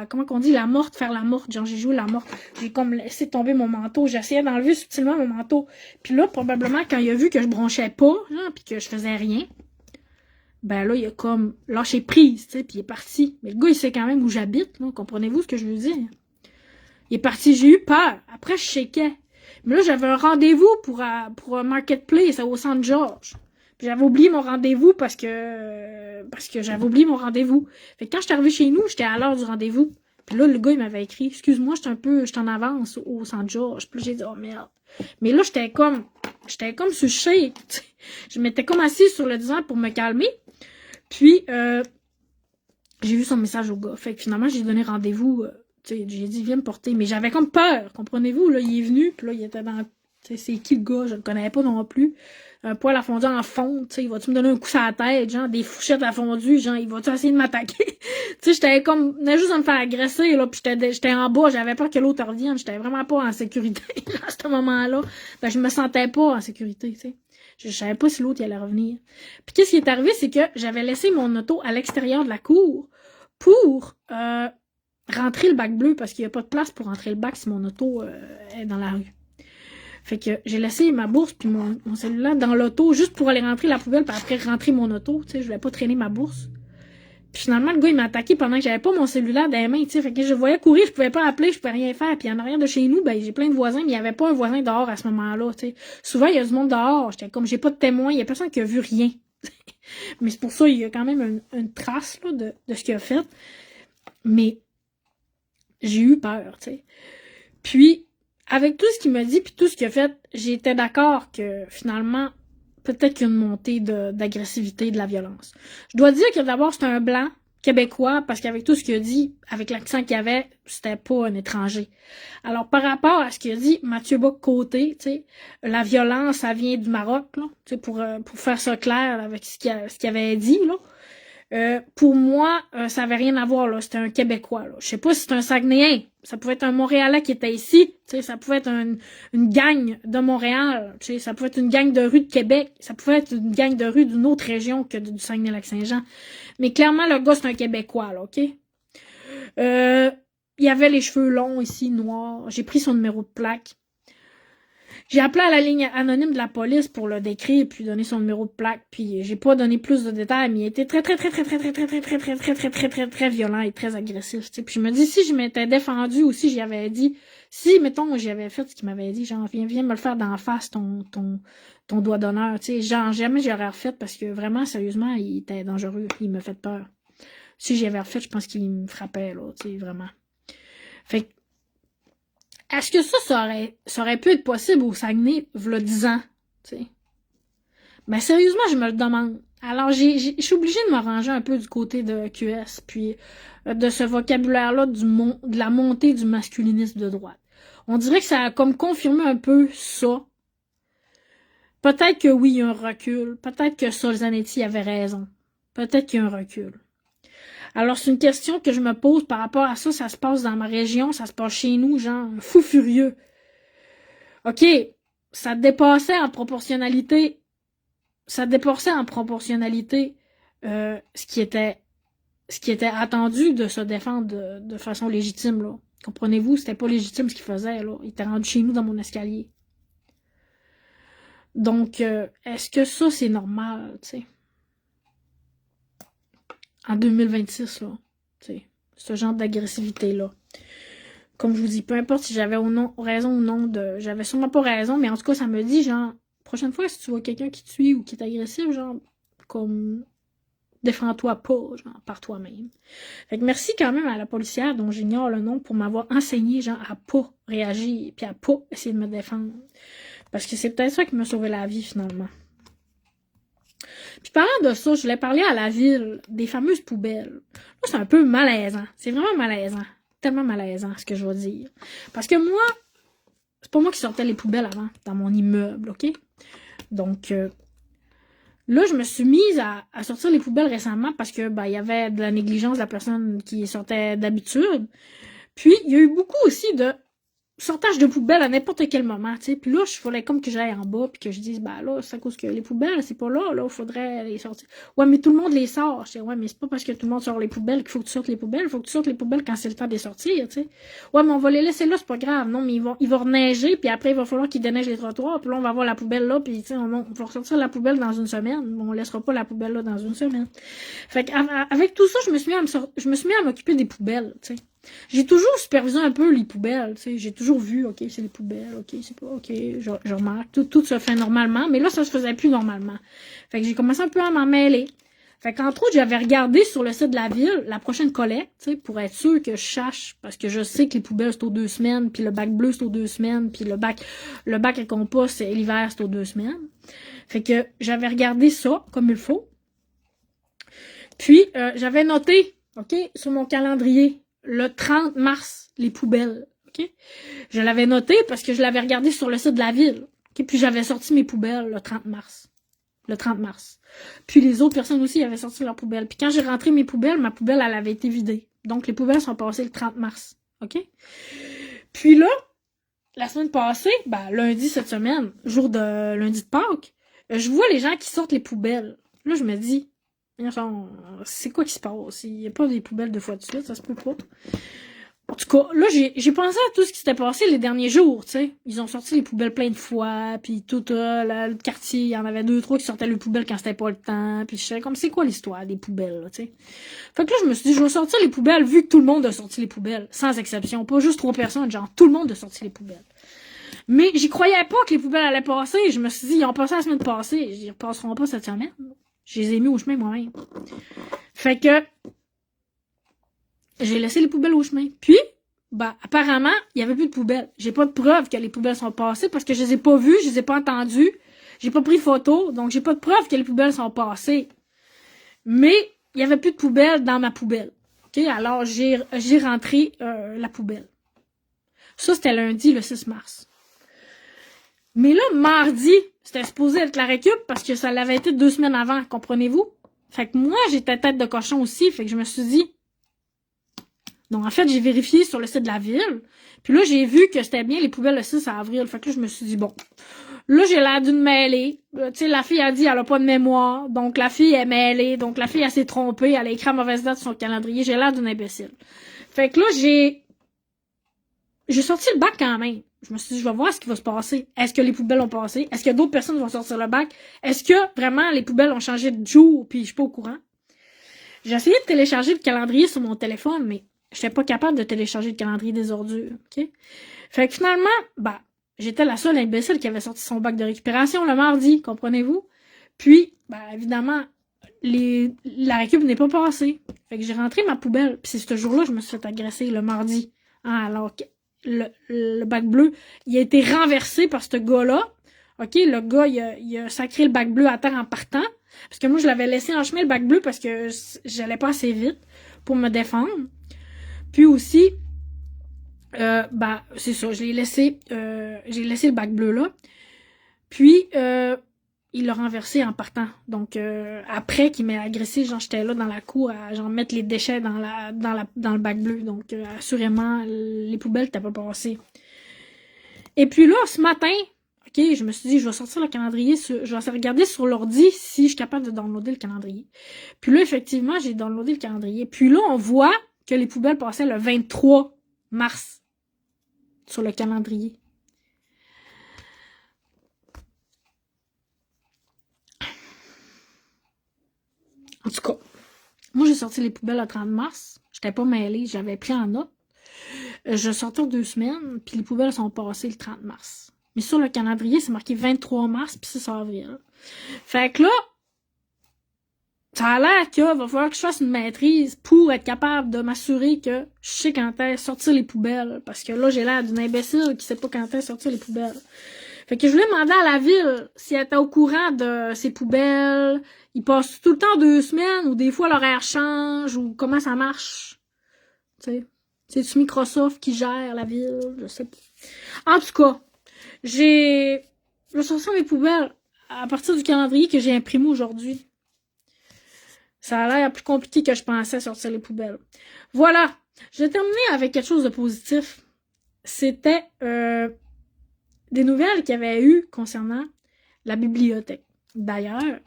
comment qu'on dit, la morte, faire la morte. Genre, j'ai joué la morte. J'ai comme laissé tomber mon manteau. J'essayais d'enlever subtilement mon manteau. Puis là, probablement, quand il a vu que je bronchais pas, genre, puis que je faisais rien, ben là, il a comme lâché prise, tu sais, puis il est parti. Mais le gars, il sait quand même où j'habite, là. Comprenez-vous ce que je veux dire? Il est parti, j'ai eu peur. Après, je shakeais. Mais là, j'avais un rendez-vous pour un marketplace au Centre Georges. Puis j'avais oublié mon rendez-vous parce que j'avais oublié mon rendez-vous. Fait que quand j'étais arrivée chez nous, j'étais à l'heure du rendez-vous. Puis là, le gars, il m'avait écrit, excuse-moi, j'étais en avance au Centre Georges. Puis j'ai dit, oh merde. Mais là, j'étais comme sur le shake. T'sais. Je m'étais comme assise sur le divan pour me calmer. Puis, j'ai vu son message au gars. Fait que finalement, j'ai donné rendez-vous. J'ai dit, viens me porter. Mais j'avais comme peur, comprenez-vous? Là, il est venu, puis là, il était dans... C'est qui le gars? Je le connais pas non plus. Un poil à fondu en fond, tu sais, il va-tu me donner un coup sur la tête, genre, des fourchettes à fondu, genre, il va-tu essayer de m'attaquer? Tu sais, j'étais comme, venait juste de me faire agresser, là, pis j'étais en bas, j'avais peur que l'autre revienne, j'étais vraiment pas en sécurité, à ce moment-là. Ben, je me sentais pas en sécurité, tu sais. Je savais pas si l'autre, il allait revenir. Puis qu'est-ce qui est arrivé, c'est que j'avais laissé mon auto à l'extérieur de la cour pour, rentrer le bac bleu, parce qu'il y a pas de place pour rentrer le bac si mon auto, est dans la rue. Fait que j'ai laissé ma bourse puis mon cellulaire dans l'auto juste pour aller rentrer la poubelle puis après rentrer mon auto, tu sais, je voulais pas traîner ma bourse. Puis finalement, le gars, il m'a attaqué pendant que j'avais pas mon cellulaire dans les mains, tu sais. Fait que je voyais courir, je pouvais pas appeler, je pouvais rien faire. Puis en arrière de chez nous, ben, j'ai plein de voisins, mais il y avait pas un voisin dehors à ce moment-là, tu sais. Souvent, il y a du monde dehors. J'étais comme, j'ai pas de témoin, il y a personne qui a vu rien. Mais c'est pour ça, il y a quand même une trace, là, de ce qu'il a fait. Mais, j'ai eu peur, tu sais. Puis, avec tout ce qu'il m'a dit, puis tout ce qu'il a fait, j'étais d'accord que, finalement, peut-être qu'il y a une montée d'agressivité, de la violence. Je dois dire que d'abord, c'est un blanc québécois, parce qu'avec tout ce qu'il a dit, avec l'accent qu'il avait, c'était pas un étranger. Alors, par rapport à ce qu'il a dit, Mathieu Bock-Côté, tu sais, la violence, ça vient du Maroc, là, tu sais, pour faire ça clair là, avec ce qu'il avait dit, là. Pour moi, ça avait rien à voir, là. C'était un Québécois, là. Je sais pas si c'est un Saguenayen. Ça pouvait être un Montréalais qui était ici. Tu sais, ça pouvait être une gang de Montréal. Tu sais, ça pouvait être une gang de rue de Québec. Ça pouvait être une gang de rue d'une autre région que du Saguenay-Lac-Saint-Jean. Mais clairement, le gars, c'est un Québécois, là, OK? Il avait les cheveux longs ici, noirs. J'ai pris son numéro de plaque. J'ai appelé à la ligne anonyme de la police pour le décrire puis donner son numéro de plaque, puis j'ai pas donné plus de détails, mais il était très très violent et très agressif, tu sais. Puis je me dis, si je m'étais défendu ou si j'y avais dit, si mettons j'y avais fait ce qu'il m'avait dit, genre viens me le faire d'en face ton doigt d'honneur, tu sais, genre jamais j'aurais refait parce que vraiment sérieusement il était dangereux, il me fait peur. Si j'y avais refait, je pense qu'il me frappait là, tu sais, vraiment. Fait que est-ce que ça aurait pu être possible au Saguenay, v'là 10 ans, tu sais? Ben, sérieusement, je me le demande. Alors, je suis obligée de me ranger un peu du côté de QS, puis de ce vocabulaire-là de la montée du masculinisme de droite. On dirait que ça a comme confirmé un peu ça. Peut-être que oui, il y a un recul. Peut-être que Solzanetti avait raison. Peut-être qu'il y a un recul. Alors, c'est une question que je me pose par rapport à ça. Ça se passe dans ma région, ça se passe chez nous, genre, fou furieux. OK, ça dépassait en proportionnalité. Ça dépassait en proportionnalité ce qui était attendu de se défendre de façon légitime, là. Comprenez-vous, c'était pas légitime ce qu'il faisait, là. Il était rendu chez nous dans mon escalier. Donc, est-ce que ça, c'est normal, tu sais? En 2026, là, tu sais, ce genre d'agressivité-là. Comme je vous dis, peu importe si j'avais raison ou non j'avais sûrement pas raison, mais en tout cas, ça me dit, genre, prochaine fois, si tu vois quelqu'un qui te suit ou qui est agressif, genre, comme, défends-toi pas, genre, par toi-même. Fait que merci quand même à la policière dont j'ignore le nom pour m'avoir enseigné, genre, à pas réagir puis à pas essayer de me défendre. Parce que c'est peut-être ça qui m'a sauvé la vie, finalement. Puis parlant de ça, je voulais parler à la ville des fameuses poubelles. Là, c'est un peu malaisant. C'est vraiment malaisant. Tellement malaisant, ce que je veux dire. Parce que moi, c'est pas moi qui sortais les poubelles avant, dans mon immeuble, OK? Donc, là, je me suis mise à sortir les poubelles récemment parce que, ben, il y avait de la négligence de la personne qui sortait d'habitude. Puis, il y a eu beaucoup aussi de sortage de poubelles à n'importe quel moment, tu sais. Puis là, il fallait comme que j'aille en bas puis que je dise, ben là, c'est à cause que les poubelles, c'est pas là, il faudrait les sortir. Ouais, mais tout le monde les sort. Je dis, ouais, mais c'est pas parce que tout le monde sort les poubelles qu'il faut que tu sortes les poubelles. Il faut que tu sortes les poubelles quand c'est le temps de les sortir, tu sais. Ouais, mais on va les laisser là, c'est pas grave. Non, mais il va reneiger puis après, il va falloir qu'ils déneigent les trottoirs. Puis là, on va avoir la poubelle là puis, tu sais, on va ressortir la poubelle dans une semaine. On laissera pas la poubelle là dans une semaine. Fait qu'avec tout ça, je me suis mis à m'occuper des poubelles, tu sais. J'ai toujours supervisé un peu les poubelles, tu sais, j'ai toujours vu, ok, c'est les poubelles, ok, c'est pas, ok, je remarque, tout se fait normalement, mais là, ça se faisait plus normalement. Fait que j'ai commencé un peu à m'en mêler. Fait qu'entre autres, j'avais regardé sur le site de la ville la prochaine collecte, tu sais, pour être sûr que je sache, parce que je sais que les poubelles, c'est aux 2 semaines, puis le bac bleu, c'est aux 2 semaines, puis le bac à compost, c'est l'hiver, c'est aux 2 semaines. Fait que j'avais regardé ça, comme il faut. Puis, j'avais noté, ok, sur mon calendrier, le 30 mars, les poubelles, ok? Je l'avais noté parce que je l'avais regardé sur le site de la ville, ok? Puis j'avais sorti mes poubelles le 30 mars. Le 30 mars. Puis les autres personnes aussi avaient sorti leurs poubelles. Puis quand j'ai rentré mes poubelles, ma poubelle, elle avait été vidée. Donc les poubelles sont passées le 30 mars, ok? Puis là, la semaine passée, ben lundi cette semaine, jour de lundi de Pâques, je vois les gens qui sortent les poubelles. Là, je me dis, c'est quoi qui se passe? Il n'y a pas des poubelles 2 fois de suite, ça se peut pas. En tout cas, là, j'ai pensé à tout ce qui s'était passé les derniers jours, tu sais. Ils ont sorti les poubelles plein de fois, puis tout le quartier, il y en avait 2, 3 qui sortaient les poubelles quand c'était pas le temps, puis je sais comme c'est quoi l'histoire des poubelles, là, tu sais. Fait que là, je me suis dit, je vais sortir les poubelles, vu que tout le monde a sorti les poubelles, sans exception. Pas juste 3 personnes, genre, tout le monde a sorti les poubelles. Mais j'y croyais pas que les poubelles allaient passer. Je me suis dit, ils ont passé la semaine passée, ils repasseront pas cette semaine. Je les ai mis au chemin moi-même. Fait que j'ai laissé les poubelles au chemin. Puis, apparemment, il y avait plus de poubelles. J'ai pas de preuve que les poubelles sont passées parce que je les ai pas vues, je les ai pas entendues. J'ai pas pris photo, donc j'ai pas de preuve que les poubelles sont passées. Mais, il y avait plus de poubelles dans ma poubelle. OK? Alors, j'ai rentré la poubelle. Ça, c'était lundi, le 6 mars. Mais là, mardi, c'était supposé être la récup parce que ça l'avait été 2 semaines avant, comprenez-vous? Fait que moi, j'étais tête de cochon aussi, fait que je me suis dit... Donc, en fait, j'ai vérifié sur le site de la ville, puis là, j'ai vu que c'était bien les poubelles le 6 avril. Fait que là, je me suis dit, bon, là, j'ai l'air d'une mêlée. Tu sais, la fille a dit, elle a pas de mémoire, donc la fille est mêlée, donc la fille, elle s'est trompée, elle a écrit à mauvaise date sur son calendrier. J'ai l'air d'une imbécile. Fait que là, j'ai sorti le bac quand même. Je me suis dit, je vais voir ce qui va se passer. Est-ce que les poubelles ont passé? Est-ce que d'autres personnes vont sortir le bac? Est-ce que vraiment les poubelles ont changé de jour puis je suis pas au courant? J'ai essayé de télécharger le calendrier sur mon téléphone, mais j'étais pas capable de télécharger le calendrier des ordures. OK? Fait que finalement, j'étais la seule imbécile qui avait sorti son bac de récupération le mardi, comprenez-vous? Puis, évidemment, la récup n'est pas passée. Fait que j'ai rentré ma poubelle. Puis c'est ce jour-là que je me suis fait agresser le mardi. Alors que le bac bleu, il a été renversé par ce gars-là. OK, le gars, il a sacré le bac bleu à terre en partant. Parce que moi, je l'avais laissé en chemin le bac bleu parce que j'allais pas assez vite pour me défendre. Puis aussi, c'est ça, j'ai laissé le bac bleu là. Puis, il l'a renversé en partant. Donc, après qu'il m'ait agressé, genre, j'étais là dans la cour à, genre, mettre les déchets dans le bac bleu. Donc, assurément, les poubelles n'étaient pas passées. Et puis là, ce matin, OK, je me suis dit, je vais sortir le calendrier, je vais regarder sur l'ordi si je suis capable de downloader le calendrier. Puis là, effectivement, j'ai downloadé le calendrier. Puis là, on voit que les poubelles passaient le 23 mars sur le calendrier. En tout cas, moi, j'ai sorti les poubelles le 30 mars. J'étais pas mêlée, j'avais pris en note. Je sortais en 2 semaines, puis les poubelles sont passées le 30 mars. Mais sur le calendrier, c'est marqué 23 mars puis 6 avril. Fait que là, ça a l'air qu'il va falloir que je fasse une maîtrise pour être capable de m'assurer que je sais quand est sortir les poubelles. Parce que là, j'ai l'air d'une imbécile qui sait pas quand est sortir les poubelles. Fait que je voulais demander à la ville si elle était au courant de ces poubelles. Ils passent tout le temps 2 semaines ou des fois l'horaire change ou comment ça marche. Tu sais. C'est-tu Microsoft qui gère la ville? Je sais pas. En tout cas, je sorti mes poubelles à partir du calendrier que j'ai imprimé aujourd'hui. Ça a l'air plus compliqué que je pensais sortir les poubelles. Voilà. Je vais terminer avec quelque chose de positif. C'était des nouvelles qu'il y avait eu concernant la bibliothèque. D'ailleurs,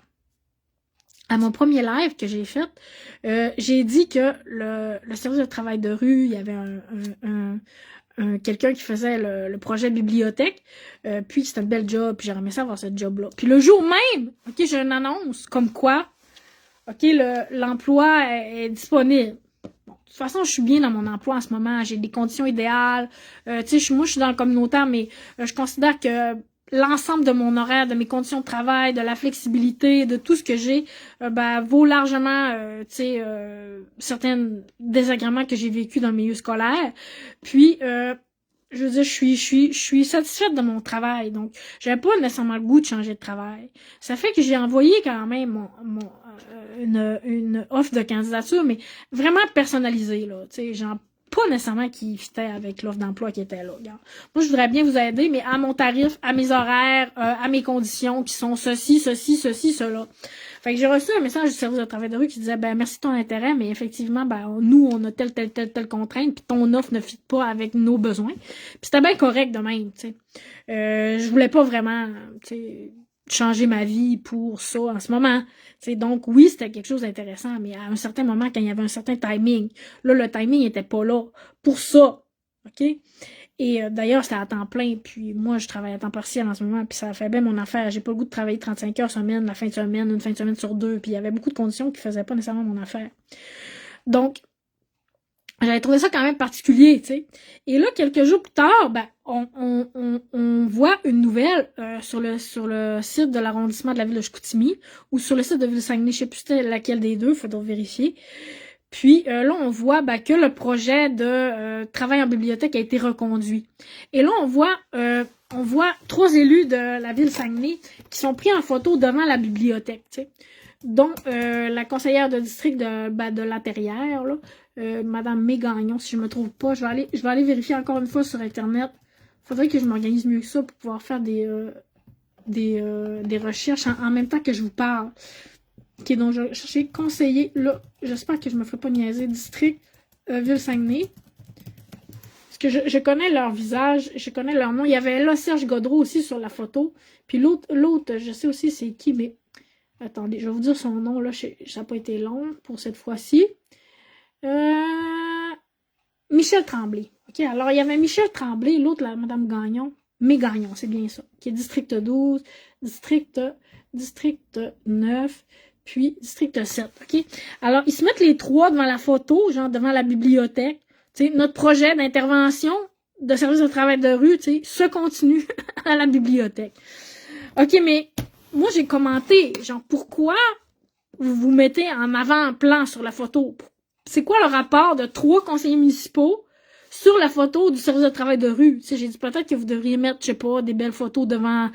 à mon premier live que j'ai fait, j'ai dit que le service de travail de rue, il y avait quelqu'un qui faisait le projet de bibliothèque, puis c'était un bel job, puis j'aurais aimé ça avoir ce job-là. Puis le jour même, OK, j'ai une annonce comme quoi, OK, l'emploi est disponible. Bon, de toute façon, je suis bien dans mon emploi en ce moment, j'ai des conditions idéales. Tu sais, moi, je suis dans le communautaire, mais je considère que l'ensemble de mon horaire, de mes conditions de travail, de la flexibilité, de tout ce que j'ai, vaut largement, certains désagréments que j'ai vécu dans le milieu scolaire. Puis, je veux dire, je suis satisfaite de mon travail, donc j'avais pas nécessairement le goût de changer de travail. Ça fait que j'ai envoyé quand même une offre de candidature, mais vraiment personnalisée, là, tu sais, genre pas nécessairement qui fitait avec l'offre d'emploi qui était là. Regarde. Moi, je voudrais bien vous aider, mais à mon tarif, à mes horaires, à mes conditions qui sont ceci, cela. Fait que j'ai reçu un message du service de travail de rue qui disait, merci de ton intérêt, mais effectivement, nous, on a telle contrainte, puis ton offre ne fit pas avec nos besoins. Puis c'était bien correct de même, tu sais. Je voulais pas vraiment, tu sais, changer ma vie pour ça en ce moment. T'sais, donc oui, c'était quelque chose d'intéressant, mais à un certain moment, quand il y avait un certain timing, là, le timing était pas là pour ça. OK? Et d'ailleurs, c'était à temps plein, puis moi, je travaille à temps partiel en ce moment, puis ça fait bien mon affaire. J'ai pas le goût de travailler 35 heures semaine, la fin de semaine, une fin de semaine sur deux, puis il y avait beaucoup de conditions qui faisaient pas nécessairement mon affaire. Donc, j'avais trouvé ça quand même particulier, tu sais. Et là, quelques jours plus tard, ben, on voit une nouvelle sur le site de l'arrondissement de la ville de Chicoutimi ou sur le site de Ville-Saguenay, je sais plus c'était laquelle des deux, faudra vérifier. Puis là, on voit que le projet de travail en bibliothèque a été reconduit. Et là, on voit 3 élus de la ville Saguenay qui sont pris en photo devant la bibliothèque, tu sais. Dont la conseillère de district de Laterrière, là, Madame Mégagnon, si je me trompe pas. Je vais aller vérifier encore une fois sur Internet. Faudrait que je m'organise mieux que ça pour pouvoir faire des recherches en même temps que je vous parle. Ok, donc je vais chercher conseiller, là, j'espère que je me ferai pas niaiser, district Ville-Saguenay. Parce que je connais leur visage, je connais leur nom. Il y avait là Serge Godreau aussi sur la photo. Puis l'autre, je sais aussi c'est qui, mais attendez, je vais vous dire son nom, là, ça n'a pas été long pour cette fois-ci. Michel Tremblay. OK, alors il y avait Michel Tremblay, l'autre, la Madame Gagnon. Gagnon, c'est bien ça. Qui est district 12, district 9, puis district 7. OK? Alors, ils se mettent les 3 devant la photo, genre devant la bibliothèque. Tu sais, notre projet d'intervention de service de travail de rue, tu sais, se continue à la bibliothèque. OK, mais moi, j'ai commenté, genre, pourquoi vous vous mettez en avant-plan sur la photo? C'est quoi le rapport de 3 conseillers municipaux sur la photo du service de travail de rue? Tu sais, j'ai dit peut-être que vous devriez mettre, je sais pas, des belles photos devant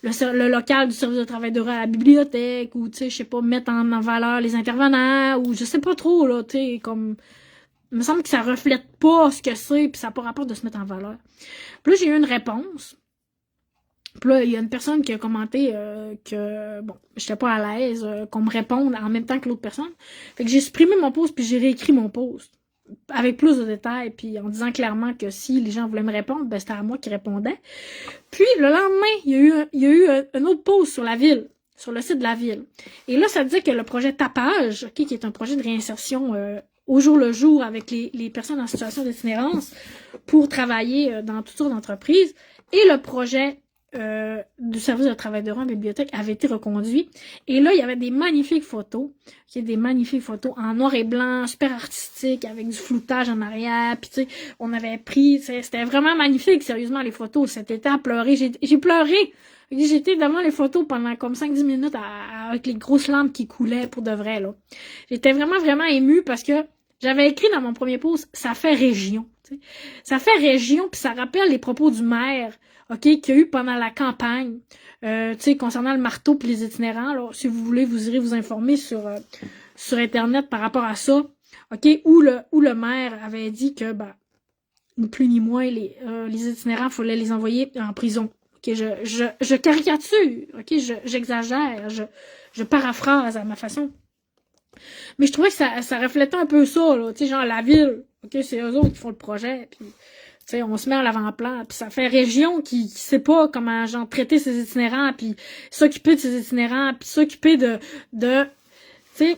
le local du service de travail de rue à la bibliothèque, ou, tu sais, je sais pas, mettre en valeur les intervenants, ou je sais pas trop, là, tu sais, comme... Il me semble que ça reflète pas ce que c'est, puis ça n'a pas rapport de se mettre en valeur. Puis là, j'ai eu une réponse. Puis là, il y a une personne qui a commenté que, bon, j'étais pas à l'aise qu'on me réponde en même temps que l'autre personne. Fait que j'ai supprimé mon post, puis j'ai réécrit mon post. Avec plus de détails, puis en disant clairement que si les gens voulaient me répondre, ben c'était à moi qui répondais. Puis, le lendemain, il y a eu un autre post sur la ville, sur le site de la ville. Et là, ça dit que le projet Tapage, okay, qui est un projet de réinsertion au jour le jour avec les personnes en situation d'itinérance pour travailler dans toutes sortes d'entreprises, et le projet du service de travail de rue en bibliothèque avait été reconduit. Et là, il y avait des magnifiques photos. Il y a des magnifiques photos en noir et blanc, super artistiques, avec du floutage en arrière. Puis tu sais, on avait pris, c'était vraiment magnifique, sérieusement, les photos. C'était à pleurer. J'ai pleuré. J'étais devant les photos pendant comme 5-10 minutes avec les grosses larmes qui coulaient pour de vrai, là. J'étais vraiment émue parce que j'avais écrit dans mon premier post, ça fait région. T'sais. Ça fait région, puis ça rappelle les propos du maire, OK, qu'il y a eu pendant la campagne, concernant le marteau puis les itinérants. Là, si vous voulez, vous irez vous informer sur Internet par rapport à ça. OK, où le maire avait dit que, ben, ni plus ni moins, les itinérants, il fallait les envoyer en prison. OK, je caricature, OK, j'exagère, je paraphrase à ma façon. Mais je trouvais que ça reflétait un peu ça, là, tu sais, genre la ville, ok, c'est eux autres qui font le projet, puis tu sais, on se met à l'avant-plan, puis ça fait région qui sait pas comment, genre, traiter ses itinérants, puis s'occuper de ses itinérants, puis s'occuper de tu sais,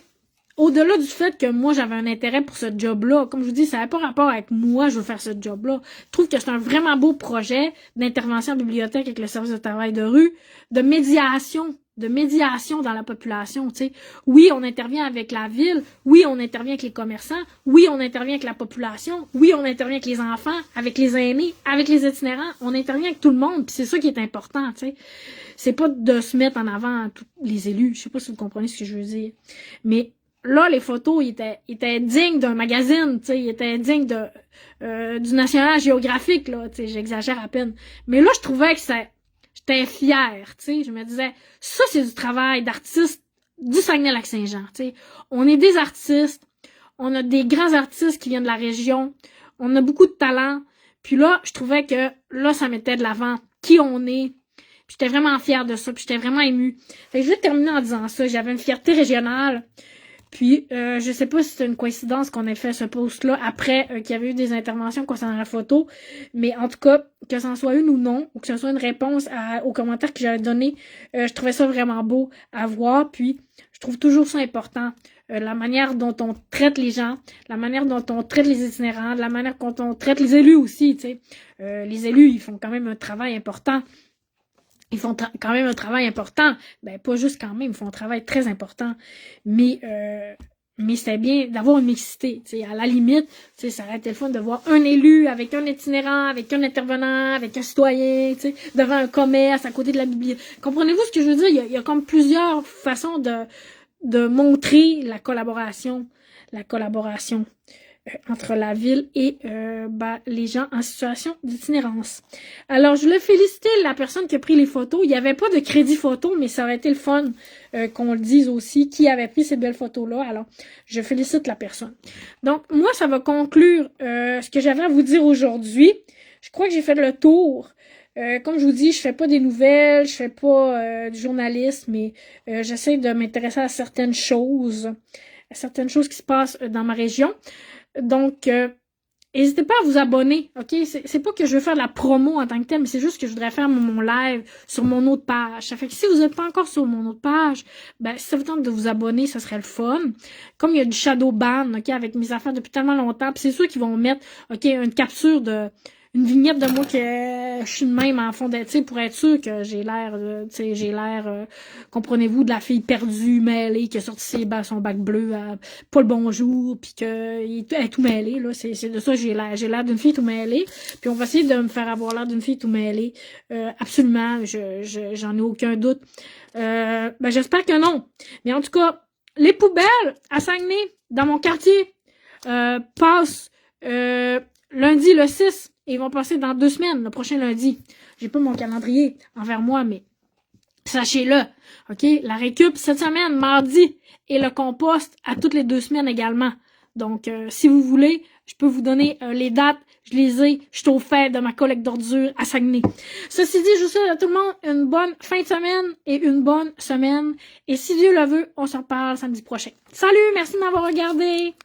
au-delà du fait que moi, j'avais un intérêt pour ce job-là, comme je vous dis, ça n'avait pas rapport avec moi, je veux faire ce job-là. Je trouve que c'est un vraiment beau projet d'intervention en bibliothèque avec le service de travail de rue, de médiation dans la population, tu sais. Oui, on intervient avec la ville, oui, on intervient avec les commerçants, oui, on intervient avec la population, oui, on intervient avec les enfants, avec les aînés, avec les itinérants, on intervient avec tout le monde, puis c'est ça qui est important, tu sais. C'est pas de se mettre en avant tous les élus, je sais pas si vous comprenez ce que je veux dire, mais là, les photos, ils étaient dignes d'un magazine, tu sais, ils étaient dignes du National Geographic, là, tu sais, j'exagère à peine. Mais là, je trouvais que j'étais fière, tu sais, je me disais, ça, c'est du travail d'artiste du Saguenay-Lac-Saint-Jean, tu sais. On est des artistes, on a des grands artistes qui viennent de la région, on a beaucoup de talent, puis là, je trouvais que, là, ça mettait de l'avant qui on est, puis j'étais vraiment fière de ça, puis j'étais vraiment émue. Fait que je vais terminer en disant ça, j'avais une fierté régionale, Puis, je sais pas si c'est une coïncidence qu'on ait fait ce post-là après qu'il y avait eu des interventions concernant la photo, mais en tout cas, que ça en soit une ou non, ou que ce soit une réponse aux commentaires que j'avais donné, je trouvais ça vraiment beau à voir. Puis, je trouve toujours ça important, la manière dont on traite les gens, la manière dont on traite les itinérants, la manière dont on traite les élus aussi, tu sais. Les élus, ils font quand même un travail important. Ils font quand même un travail important. Ben, pas juste quand même, ils font un travail très important. Mais c'était bien d'avoir une mixité. T'sais, à la limite, ça aurait été le fun de voir un élu avec un itinérant, avec un intervenant, avec un citoyen, devant un commerce, à côté de la bibliothèque. Comprenez-vous ce que je veux dire? Il y a comme plusieurs façons de montrer la collaboration. Entre la ville et les gens en situation d'itinérance. Alors, je voulais féliciter la personne qui a pris les photos. Il n'y avait pas de crédit photo, mais ça aurait été le fun qu'on le dise aussi, qui avait pris ces belles photos-là. Alors, je félicite la personne. Donc, moi, ça va conclure ce que j'avais à vous dire aujourd'hui. Je crois que j'ai fait le tour. Comme je vous dis, je fais pas des nouvelles, je fais pas du journalisme, mais j'essaie de m'intéresser à certaines choses qui se passent dans ma région. Donc, n'hésitez pas à vous abonner, ok? C'est pas que je veux faire de la promo en tant que tel, mais c'est juste que je voudrais faire mon live sur mon autre page. Ça fait que si vous n'êtes pas encore sur mon autre page, ben, si ça vous tente de vous abonner, ça serait le fun. Comme il y a du shadow ban, ok, avec mes affaires depuis tellement longtemps, puis c'est sûr qu'ils vont mettre, ok, une vignette de moi que je suis de même en fond de, tu sais, pour être sûr que j'ai l'air, comprenez-vous, de la fille perdue, mêlée, qui a sorti son bac bleu, pas le bonjour, puis que il est tout mêlé, là, c'est de ça que j'ai l'air. J'ai l'air d'une fille tout mêlée, puis on va essayer de me faire avoir l'air d'une fille tout mêlée. Absolument, j'en ai aucun doute. J'espère que non. Mais en tout cas, les poubelles à Saguenay, dans mon quartier, passent lundi le 6. Et ils vont passer dans 2 semaines, le prochain lundi. J'ai pas mon calendrier envers moi, mais sachez-le. OK? La récup cette semaine, mardi. Et le compost à toutes les 2 semaines également. Donc, si vous voulez, je peux vous donner les dates. Je les ai. Je suis au fait de ma collecte d'ordures à Saguenay. Ceci dit, je vous souhaite à tout le monde une bonne fin de semaine et une bonne semaine. Et si Dieu le veut, on se reparle samedi prochain. Salut! Merci de m'avoir regardé!